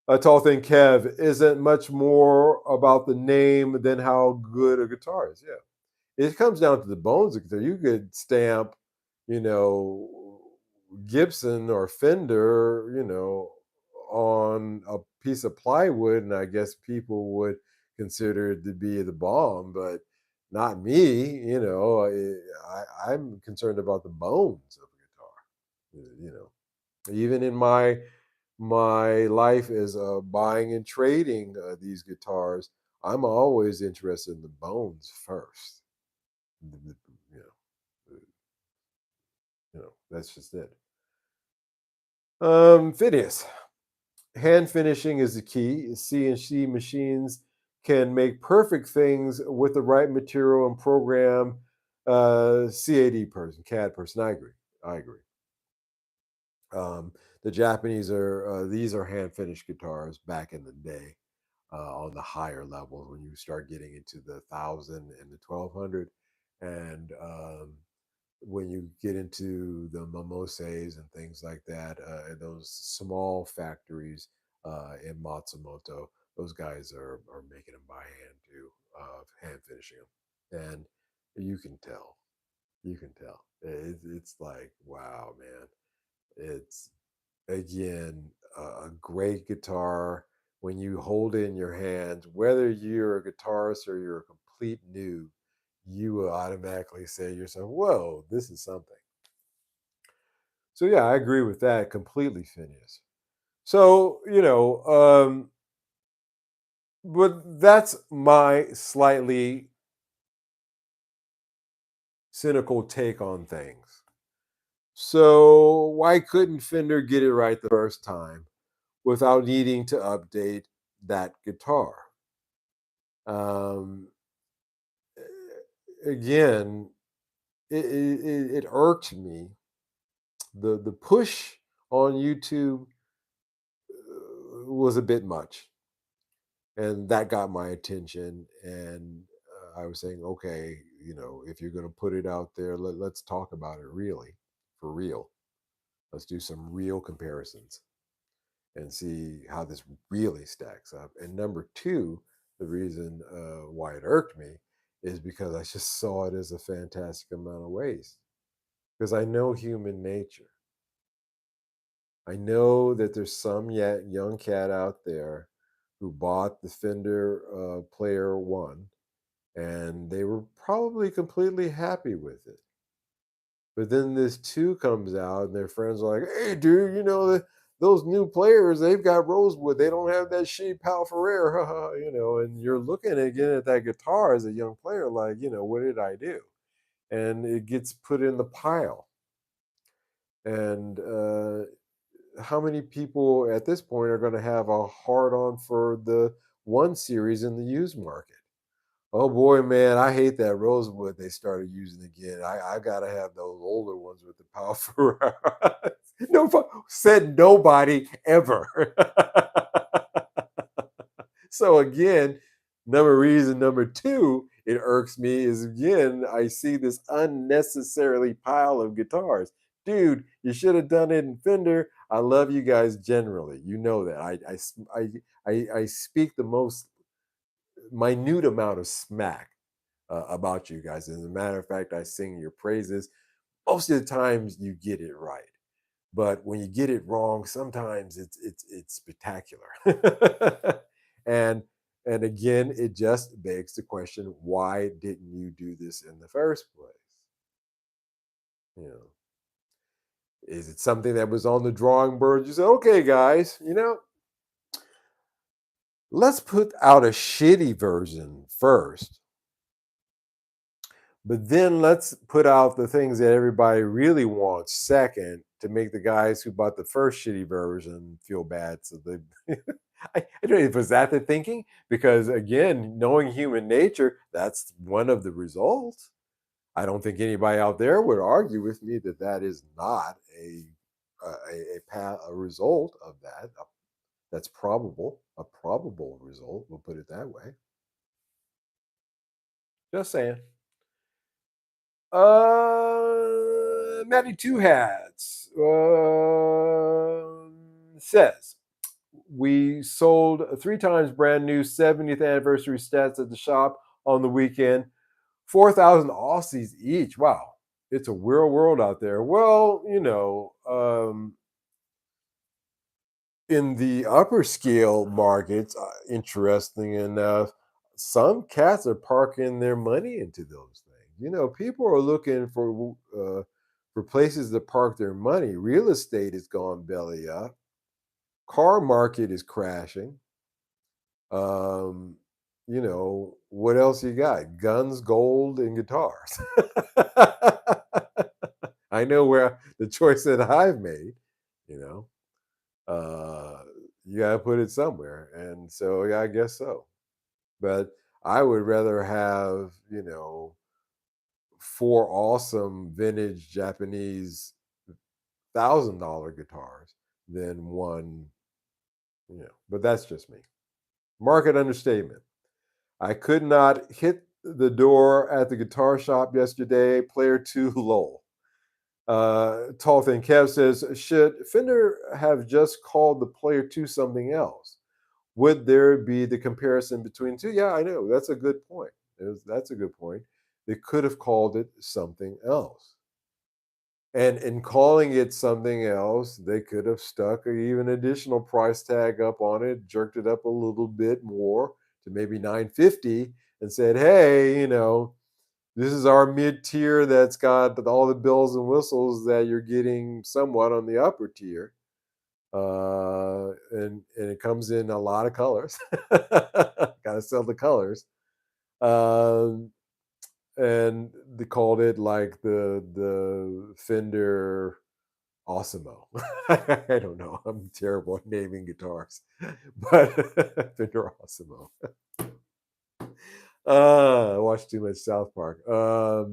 A: A tall thing, Kev, isn't much more about the name than how good a guitar is. Yeah, it comes down to the bones of the guitar. You could stamp, you know, Gibson or Fender, on a piece of plywood, and I guess people would consider it to be the bomb, but not me. I'm concerned about the bones of a guitar. Even in my life as buying and trading these guitars, I'm always interested in the bones first. You know, that's just it. Phineas, hand finishing is the key. CNC machines can make perfect things with the right material and program. CAD person, CAD person. I agree. I agree. The Japanese are these are hand finished guitars back in the day on the higher levels when you start getting into the 1,000 and the 1,200, and when you get into the mimosas and things like that, those small factories in Matsumoto, those guys are making them by hand too, hand finishing them, and you can tell. You can tell. It's like wow, man. It's again a great guitar when you hold it in your hands. Whether you're a guitarist or you're a complete noob, you will automatically say to yourself, "Whoa, this is something." So yeah, I agree with that completely, Phineas. So but that's my slightly cynical take on things. So why couldn't Fender get it right the first time without needing to update that guitar? Um, Again, it irked me. The push on YouTube was a bit much, and that got my attention. And I was saying, okay, if you're going to put it out there, let's talk about it really, for real. Let's do some real comparisons and see how this really stacks up. And number two, the reason why it irked me is because I just saw it as a fantastic amount of waste. Because I know human nature. I know that there's some yet young cat out there who bought the Fender Player One, and they were probably completely happy with it. But then this two comes out, and their friends are like, "Hey, dude, those new players, they've got rosewood. They don't have that shitty Pal Ferrer, haha." And you're looking again at that guitar as a young player, like, what did I do? And it gets put in the pile. And how many people at this point are going to have a hard on for the one series in the used market? Oh boy, man, I hate that rosewood they started using again. I gotta have those older ones with the powerful. No, said nobody ever. So again, number two, it irks me is again I see this unnecessarily pile of guitars. Dude, you should have done it in Fender. I love you guys generally. You know that. I speak the most minute amount of smack about you guys. As a matter of fact, I sing your praises. Most of the times you get it right, but when you get it wrong, sometimes it's spectacular. and and again, it just begs the question: why didn't you do this in the first place? You know, is it something that was on the drawing board? You said, okay, guys, let's put out a shitty version first. But then let's put out the things that everybody really wants second to make the guys who bought the first shitty version feel bad. So they, I don't know if was that the thinking, because again, knowing human nature, that's one of the results. I don't think anybody out there would argue with me that that is not a result of that. That's probable, a probable result. We'll put it that way. Just saying. Matty Two Hats says we sold three times brand new 70th anniversary stats at the shop on the weekend. 4,000 Aussies each. Wow, it's a real world out there. Well, in the upper scale markets, interesting enough, some cats are parking their money into those things. People are looking for places to park their money. Real estate has gone belly up. Car market is crashing. Um, what else you got? Guns, gold, and guitars. I know where the choice that I've made. You know, uh, You gotta put it somewhere, and so yeah, I guess so. But I would rather have, four awesome vintage Japanese $1,000 guitars than one, but that's just me. Market understatement. I could not hit the door at the guitar shop yesterday. Player two lol. Tall Thin Kev says, should Fender have just called the Player 2 something else? Would there be the comparison between two? Yeah, I know. That's a good point. That's a good point. They could have called it something else. And in calling it something else, they could have stuck an even additional price tag up on it, jerked it up a little bit more to maybe 950 and said, hey, this is our mid tier that's got all the bells and whistles that you're getting somewhat on the upper tier. And it comes in a lot of colors. Gotta sell the colors. Um, and they called it like the Fender Osimo. I don't know. I'm terrible at naming guitars, but Fender Osimo. I watched too much South Park. But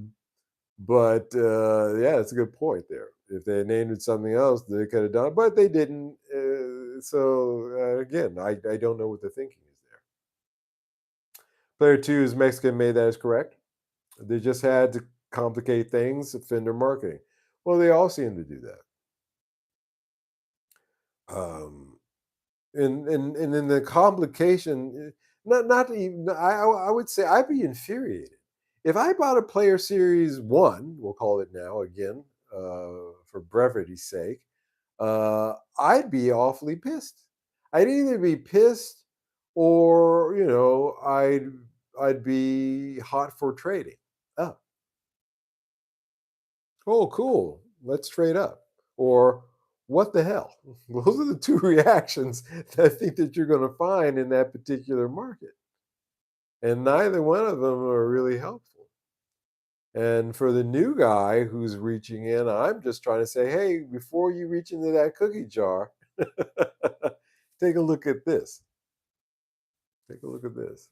A: yeah, it's a good point there. If they had named it something else, they could have done it, but they didn't. Again, I don't know what the thinking is there. Player two is Mexican made. That is correct. They just had to complicate things. Fender marketing. Well, they all seem to do that. And then the complication, not even. I would say I'd be infuriated if I bought a Player Series One. We'll call it now again, for brevity's sake. I'd be awfully pissed. I'd either be pissed or I'd be hot for trading. Oh, oh, cool. Let's trade up. Or what the hell? Those are the two reactions that I think that you're going to find in that particular market. And neither one of them are really helpful. And for the new guy who's reaching in, I'm just trying to say, hey, before you reach into that cookie jar, take a look at this. Take a look at this.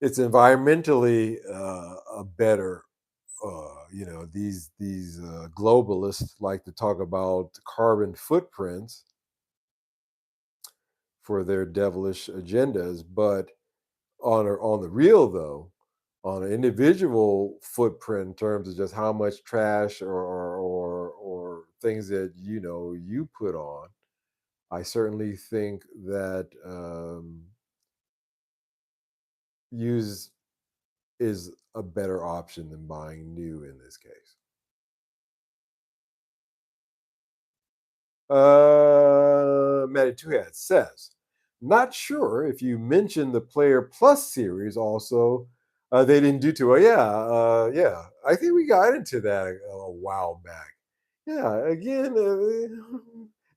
A: It's environmentally a better. These globalists like to talk about carbon footprints for their devilish agendas, but on the real though, on an individual footprint in terms of just how much trash or things that you put on, I certainly think that use is a better option than buying new in this case. Matty Two Hats says, not sure if you mentioned the Player Plus series also. They didn't do too well. Yeah. I think we got into that a while back. Yeah, again,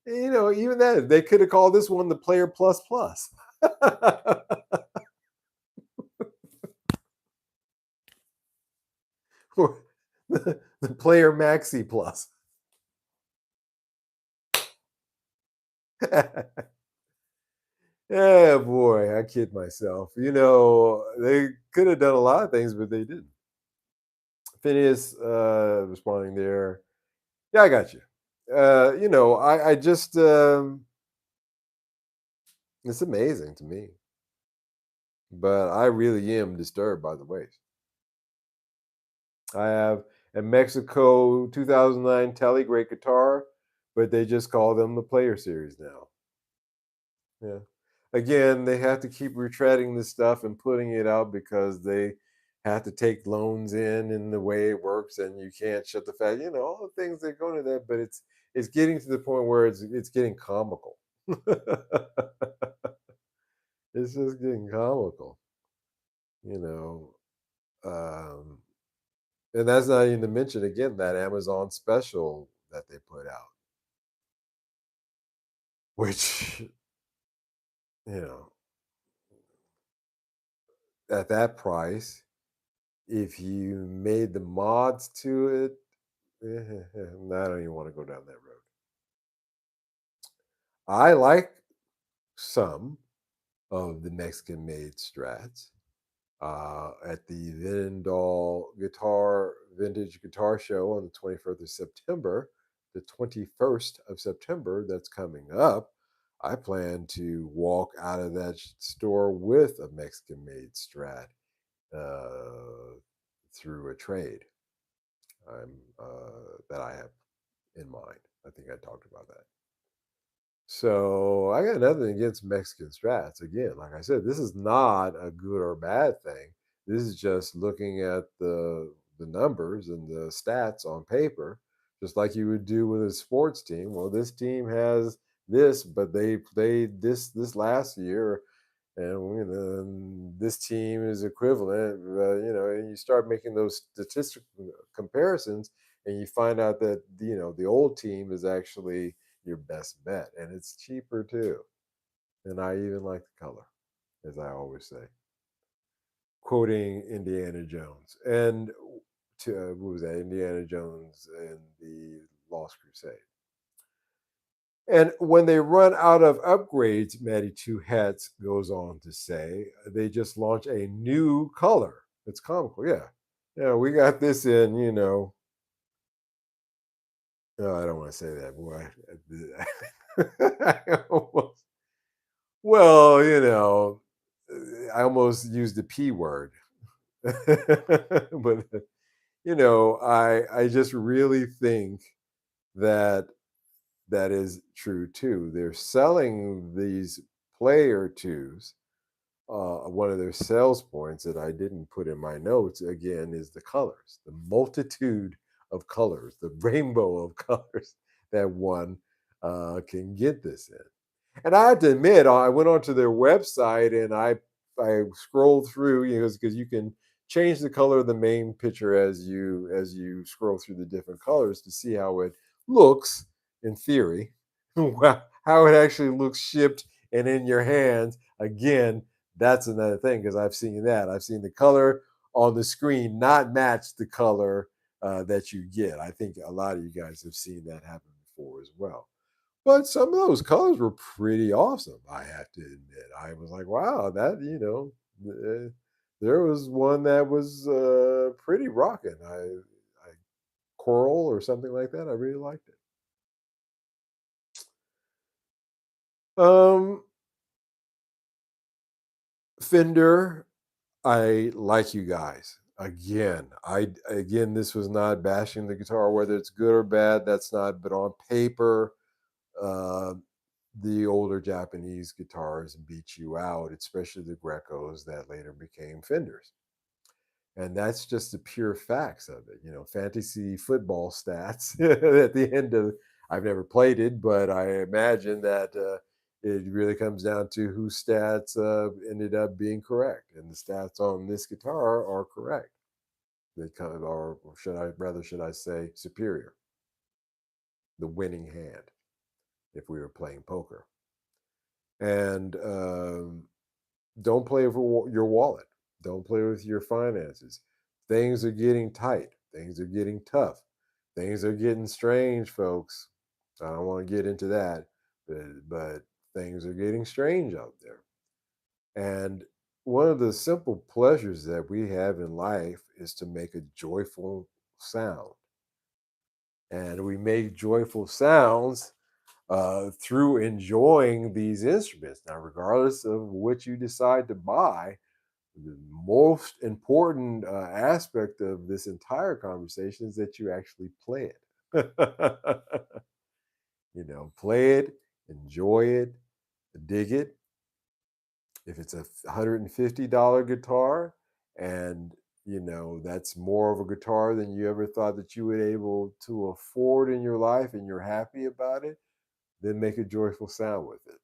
A: even that they could have called this one the Player Plus Plus, or the Player Maxi Plus. Yeah, boy, I kid myself. They could have done a lot of things, but they didn't. Phineas responding there. Yeah, I got you. I just it's amazing to me, but I really am disturbed by the waste. I have a Mexico 2009 Tele great guitar, but they just call them the Player Series now. Yeah. Again, they have to keep retreading this stuff and putting it out because they have to take loans in the way it works, and you can't shut the fact, all the things that go into that. But it's getting to the point where it's getting comical. It's just getting comical, you know. Um, and that's not even to mention again that Amazon special that they put out, which you know at that price, if you made the mods to it, I don't even want to go down that road. I like some of the Mexican made strats. At the Vendall Guitar Vintage Guitar Show on the 21st of September, the 21st of September that's coming up, I plan to walk out of that store with a Mexican made Strat uh, through a trade that I have in mind. I think I talked about that. So I got nothing against Mexican strats. Again, like I said, this is not a good or bad thing. This is just looking at the numbers and the stats on paper, just like you would do with a sports team. Well, this team has this, but they played this last year, and this team is equivalent. And you start making those statistical comparisons, and you find out that the old team is actually your best bet, and it's cheaper too. And I even like the color, as I always say, quoting Indiana Jones. And to what was that? Indiana Jones and the Lost Crusade. And when they run out of upgrades, Matty Two Hats goes on to say, they just launch a new color. It's comical, yeah. Yeah, we got this in, no, I don't want to say that, boy. I almost, well, I almost used the P word. But I just really think that that is true too. They're selling these player twos. One of their sales points that I didn't put in my notes again is the colors, the multitude of colors, the rainbow of colors that one can get this in. And I have to admit, I went onto their website and I scrolled through, because you can change the color of the main picture as you scroll through the different colors to see how it looks in theory, how it actually looks shipped and in your hands. Again, that's another thing because I've seen that. I've seen the color on the screen not match the color that you get. I think a lot of you guys have seen that happen before as well. But some of those colors were pretty awesome, I have to admit. I was like, wow, there was one that was pretty rocking. I coral or something like that. I really liked it. Um, Fender, I like you guys. Again, this was not bashing the guitar, whether it's good or bad. That's not. But on paper, uh, the older Japanese guitars beat you out, especially the Grecos that later became Fenders. And that's just the pure facts of it. Fantasy football stats at the end of. I've never played it, but I imagine that it really comes down to whose stats ended up being correct, and the stats on this guitar are correct. They kind of are, or should I say, superior, the winning hand if we were playing poker. And don't play with your wallet. Don't play with your finances. Things are getting tight. Things are getting tough. Things are getting strange, folks. I don't want to get into that, but things are getting strange out there. And one of the simple pleasures that we have in life is to make a joyful sound. And we make joyful sounds through enjoying these instruments. Now, regardless of what you decide to buy, the most important aspect of this entire conversation is that you actually play it. Play it, enjoy it, dig it. If it's a $150 guitar and that's more of a guitar than you ever thought that you would able to afford in your life and you're happy about it, then make a joyful sound with it.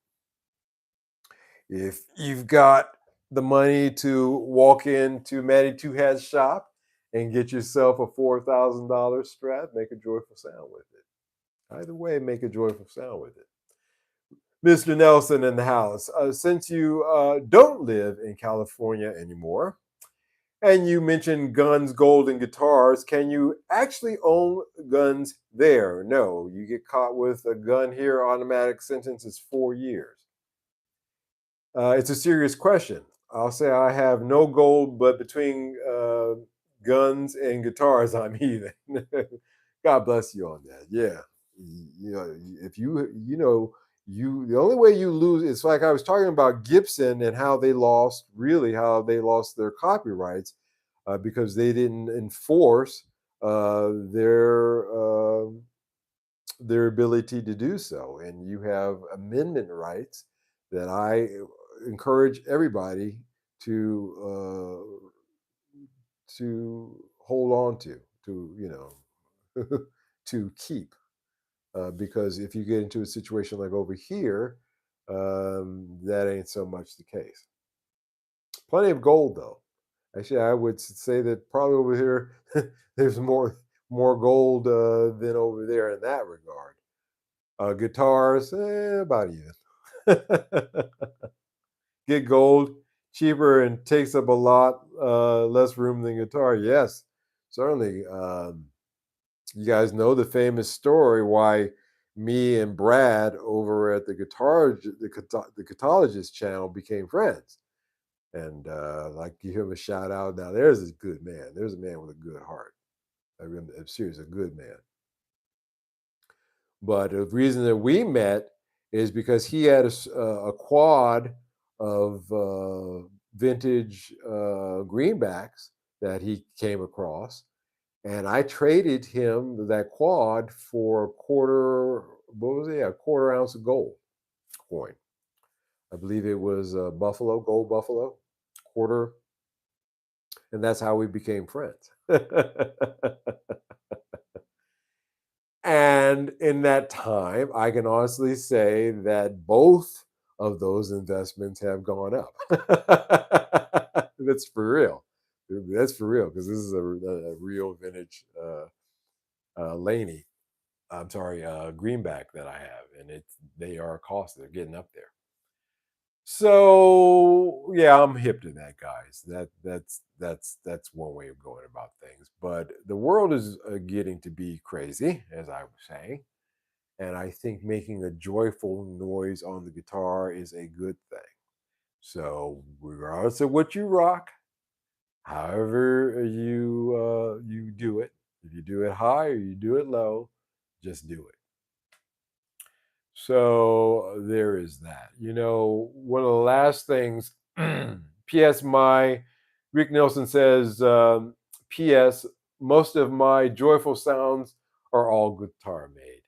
A: If you've got the money to walk into Matty Two Hats shop and get yourself a $4,000 Strat, make a joyful sound with it. Either way, make a joyful sound with it. Mr. Nelson in the house. Since you don't live in California anymore, And you mentioned guns, gold, and guitars. Can you actually own guns there? No. You get caught with a gun here, automatic sentence is 4 years. It's a serious question. I'll say I have no gold, but between guns and guitars, I'm even. God bless you on that. Yeah, you know, if you the only way you lose. It's like I was talking about Gibson and how they lost, really how they lost their copyrights because they didn't enforce their ability to do so. And you have amendment rights that I encourage everybody to hold on to to keep because if you get into a situation like over here, that ain't so much the case. Plenty of gold though. Actually, I would say that probably over here there's more gold than over there in that regard. Guitars, about even. Get gold cheaper and takes up a lot less room than guitar. Yes, certainly. You guys know the famous story why me and Brad over at the Guitarologist channel became friends. And like you hear him a shout out. Now there's a good man. There's a man with a good heart. I'm serious, a good man. But the reason that we met is because he had a quad of vintage greenbacks that he came across, and I traded him that quad for a quarter. What was it? A quarter ounce of gold coin. I believe it was Buffalo, gold Buffalo, quarter, and that's how we became friends. And in that time, I can honestly say that both of those investments have gone up. That's for real. That's for real because this is a real vintage Laney. I'm sorry, greenback that I have, and they are costly. They're getting up there. So yeah, I'm hip to that, guys. That's one way of going about things. But the world is getting to be crazy, as I was saying. And I think making a joyful noise on the guitar is a good thing. So, regardless of what you rock, however you do it, if you do it high or you do it low, just do it. So there is that. One of the last things. P.S. My Rick Nelson says. P.S. Most of my joyful sounds are all guitar made.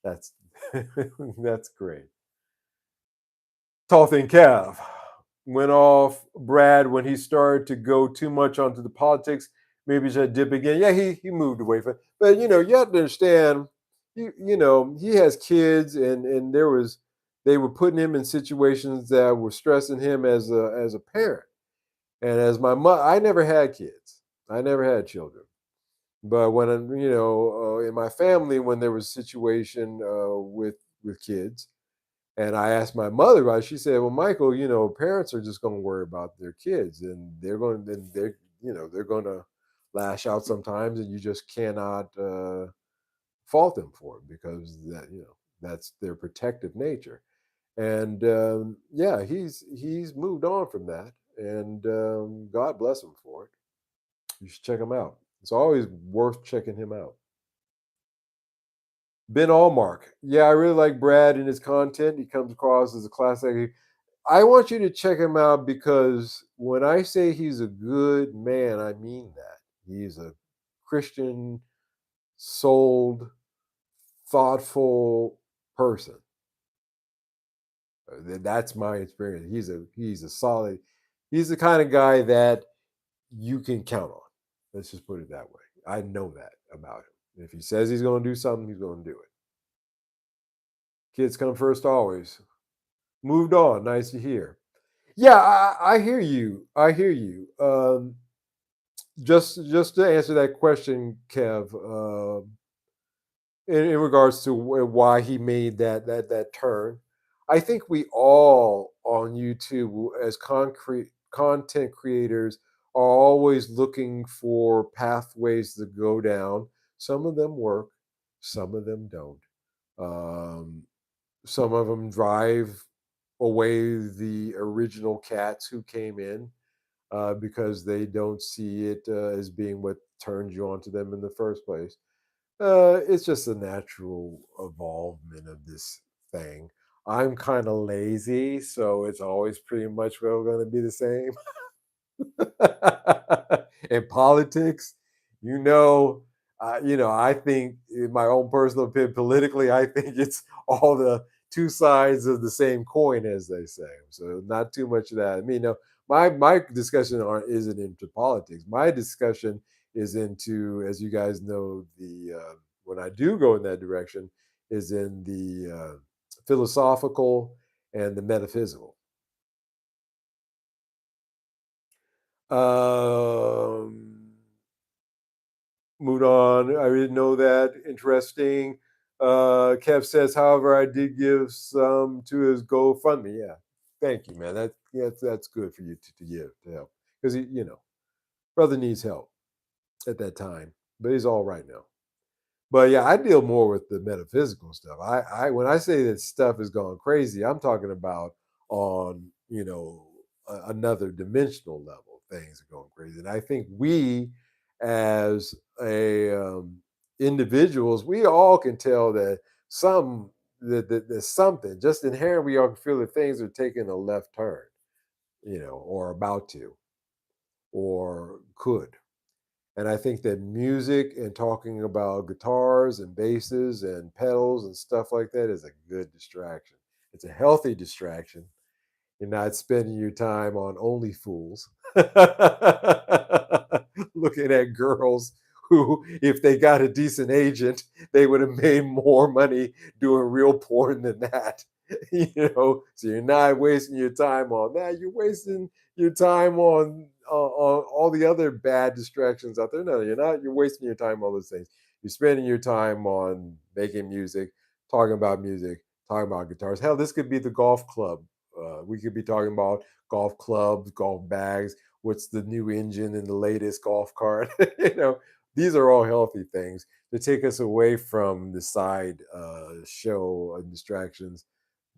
A: That's that's great. Tall Thin Cav went off Brad when he started to go too much onto the politics. Maybe he should dip again. Yeah, he moved away from it. But you have to understand, he has kids and they were putting him in situations that were stressing him as a parent. And as my mother, I never had kids. I never had children. But when in my family, when there was a situation with kids, and I asked my mother about it. She said, "Well, Michael, parents are just going to worry about their kids, and they're going to lash out sometimes, and you just cannot fault them for it because that's their protective nature." And yeah, he's moved on from that, and God bless him for it. You should check him out. It's always worth checking him out. Ben Allmark. Yeah, I really like Brad and his content. He comes across as a classic. I want you to check him out because when I say he's a good man, I mean that. He's a Christian, souled, thoughtful person. That's my experience. He's a solid. He's the kind of guy that you can count on. Let's just put it that way. I know that about him. If he says he's going to do something, he's going to do it. Kids come first always. Moved on. Nice to hear. Yeah, I hear you. I hear you. Just to answer that question, Kev, in regards to why he made that turn, I think we all on YouTube as concrete content creators are always looking for pathways to go down. Some of them work, some of them don't. Um, some of them drive away the original cats who came in because they don't see it as being what turned you onto them in the first place. It's just a natural evolvement of this thing. I'm kind of lazy, so it's always pretty much going to be the same. In politics, I think in my own personal opinion, politically, I think it's all the two sides of the same coin, as they say. So not too much of that. I mean, no, my discussion isn't into politics. My discussion is into, as you guys know, the when I do go in that direction, is in the philosophical and the metaphysical. Um, Moved on. I didn't know that. Interesting. Kev says, however, I did give some to his GoFundMe. Yeah, thank you, man. That's good for you to give to help because brother needs help at that time, but he's all right now. But yeah, I deal more with the metaphysical stuff. I when I say that stuff is going crazy, I'm talking about on another dimensional level. Things are going crazy, and I think we, as a individuals, we all can tell that there's something just inherent. We all can feel that things are taking a left turn, or about to, or could. And I think that music and talking about guitars and basses and pedals and stuff like that is a good distraction. It's a healthy distraction. You're not spending your time on Only Fools looking at girls who, if they got a decent agent, they would have made more money doing real porn than that. So you're not wasting your time on that. You're wasting your time on all the other bad distractions out there. No, you're not. You're wasting your time on those things. You're spending your time on making music, talking about guitars. Hell, this could be the golf club. We could be talking about golf clubs, golf bags. What's the new engine in the latest golf cart? These are all healthy things to take us away from the side show and distractions,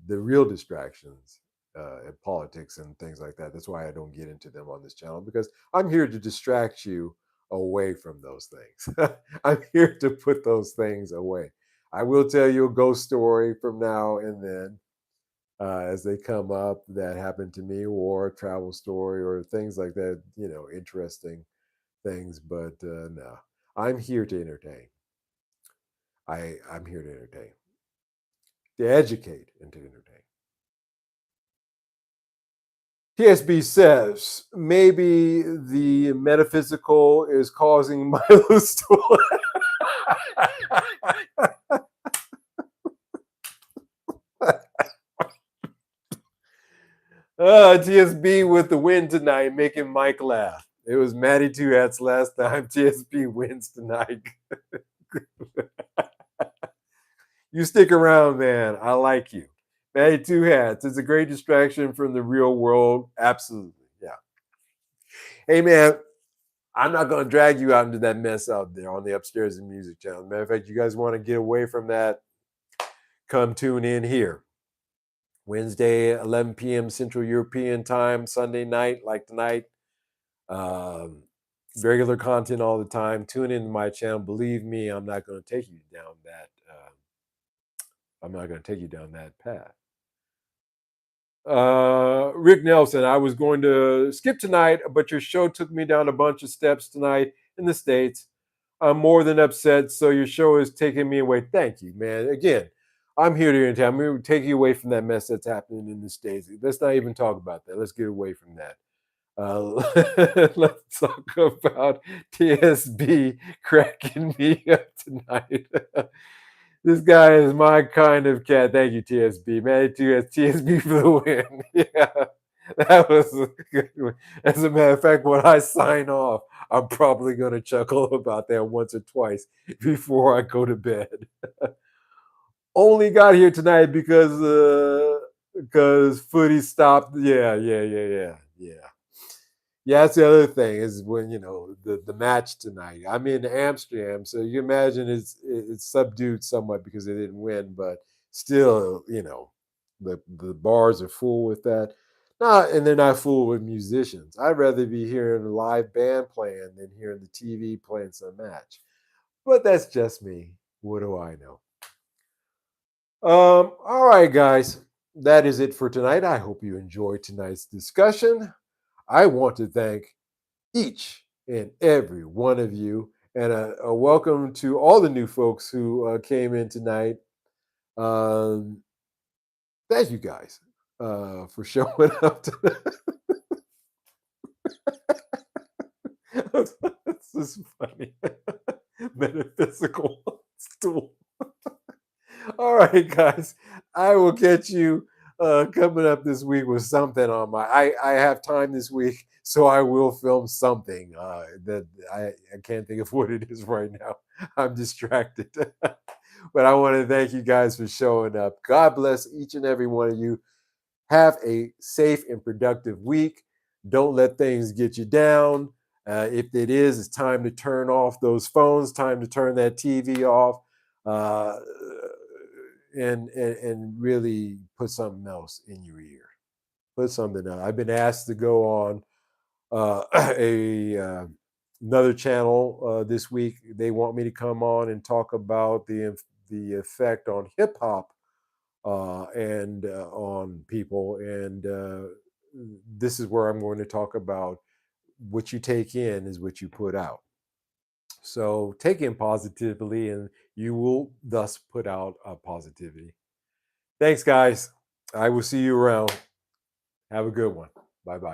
A: the real distractions in politics and things like that. That's why I don't get into them on this channel because I'm here to distract you away from those things. I'm here to put those things away. I will tell you a ghost story from now and then as they come up that happened to me, or a travel story, or things like that. Interesting things. But no, I'm here to entertain. I'm here to entertain, to educate, and to entertain. TSB says maybe the metaphysical is causing Milo's to. TSB with the win tonight, making Mike laugh. It was Matty Two Hats last time. TSB wins tonight. You stick around, man. I like you. Matty Two Hats. It's a great distraction from the real world. Absolutely. Yeah. Hey, man, I'm not going to drag you out into that mess out there on the Upstairs in Music channel. Matter of fact, you guys want to get away from that, come tune in here. Wednesday, 11 p.m. Central European time, Sunday night, like tonight. Um, Regular content all the time. Tune into my channel. Believe me, I'm not going to take you down that. I'm not going to take you down that path. Rick Nelson, I was going to skip tonight, but your show took me down a bunch of steps tonight in the States. I'm more than upset. So your show is taking me away. Thank you, man. Again, I'm here to entertain. I'm here to take you away from that mess that's happening in the States. Let's not even talk about that. Let's get away from that. Let's talk about TSB cracking me up tonight. This guy is my kind of cat. Thank you, TSB. Man, TSB for the win. Yeah, that was a good one. As a matter of fact, when I sign off, I'm probably going to chuckle about that once or twice before I go to bed. Only got here tonight because footy stopped. Yeah. Yeah, that's the other thing is when the match tonight. I'm in Amsterdam, so you imagine it's subdued somewhat because they didn't win, but still, the bars are full with that. Not and they're not full with musicians. I'd rather be hearing a live band playing than hearing the TV playing some match. But that's just me. What do I know? All right, guys. That is it for tonight. I hope you enjoyed tonight's discussion. I want to thank each and every one of you. And a welcome to all the new folks who came in tonight. Um, Thank you guys for showing up. This is funny. Metaphysical stool. All right, guys. I will catch you coming up this week with something on my. I have time this week, so I will film something that I can't think of what it is right now. I'm distracted. But I want to thank you guys for showing up. God bless each and every one of you. Have a safe and productive week. Don't let things get you down. If it is, it's time to turn off those phones, time to turn that TV off, uh, and really put something else in your ear. Put something else. I've been asked to go on a another channel this week. They want me to come on and talk about the effect on hip hop and on people. And this is where I'm going to talk about what you take in is what you put out. So take in positively, and you will thus put out positivity. Thanks, guys. I will see you around. Have a good one. Bye bye.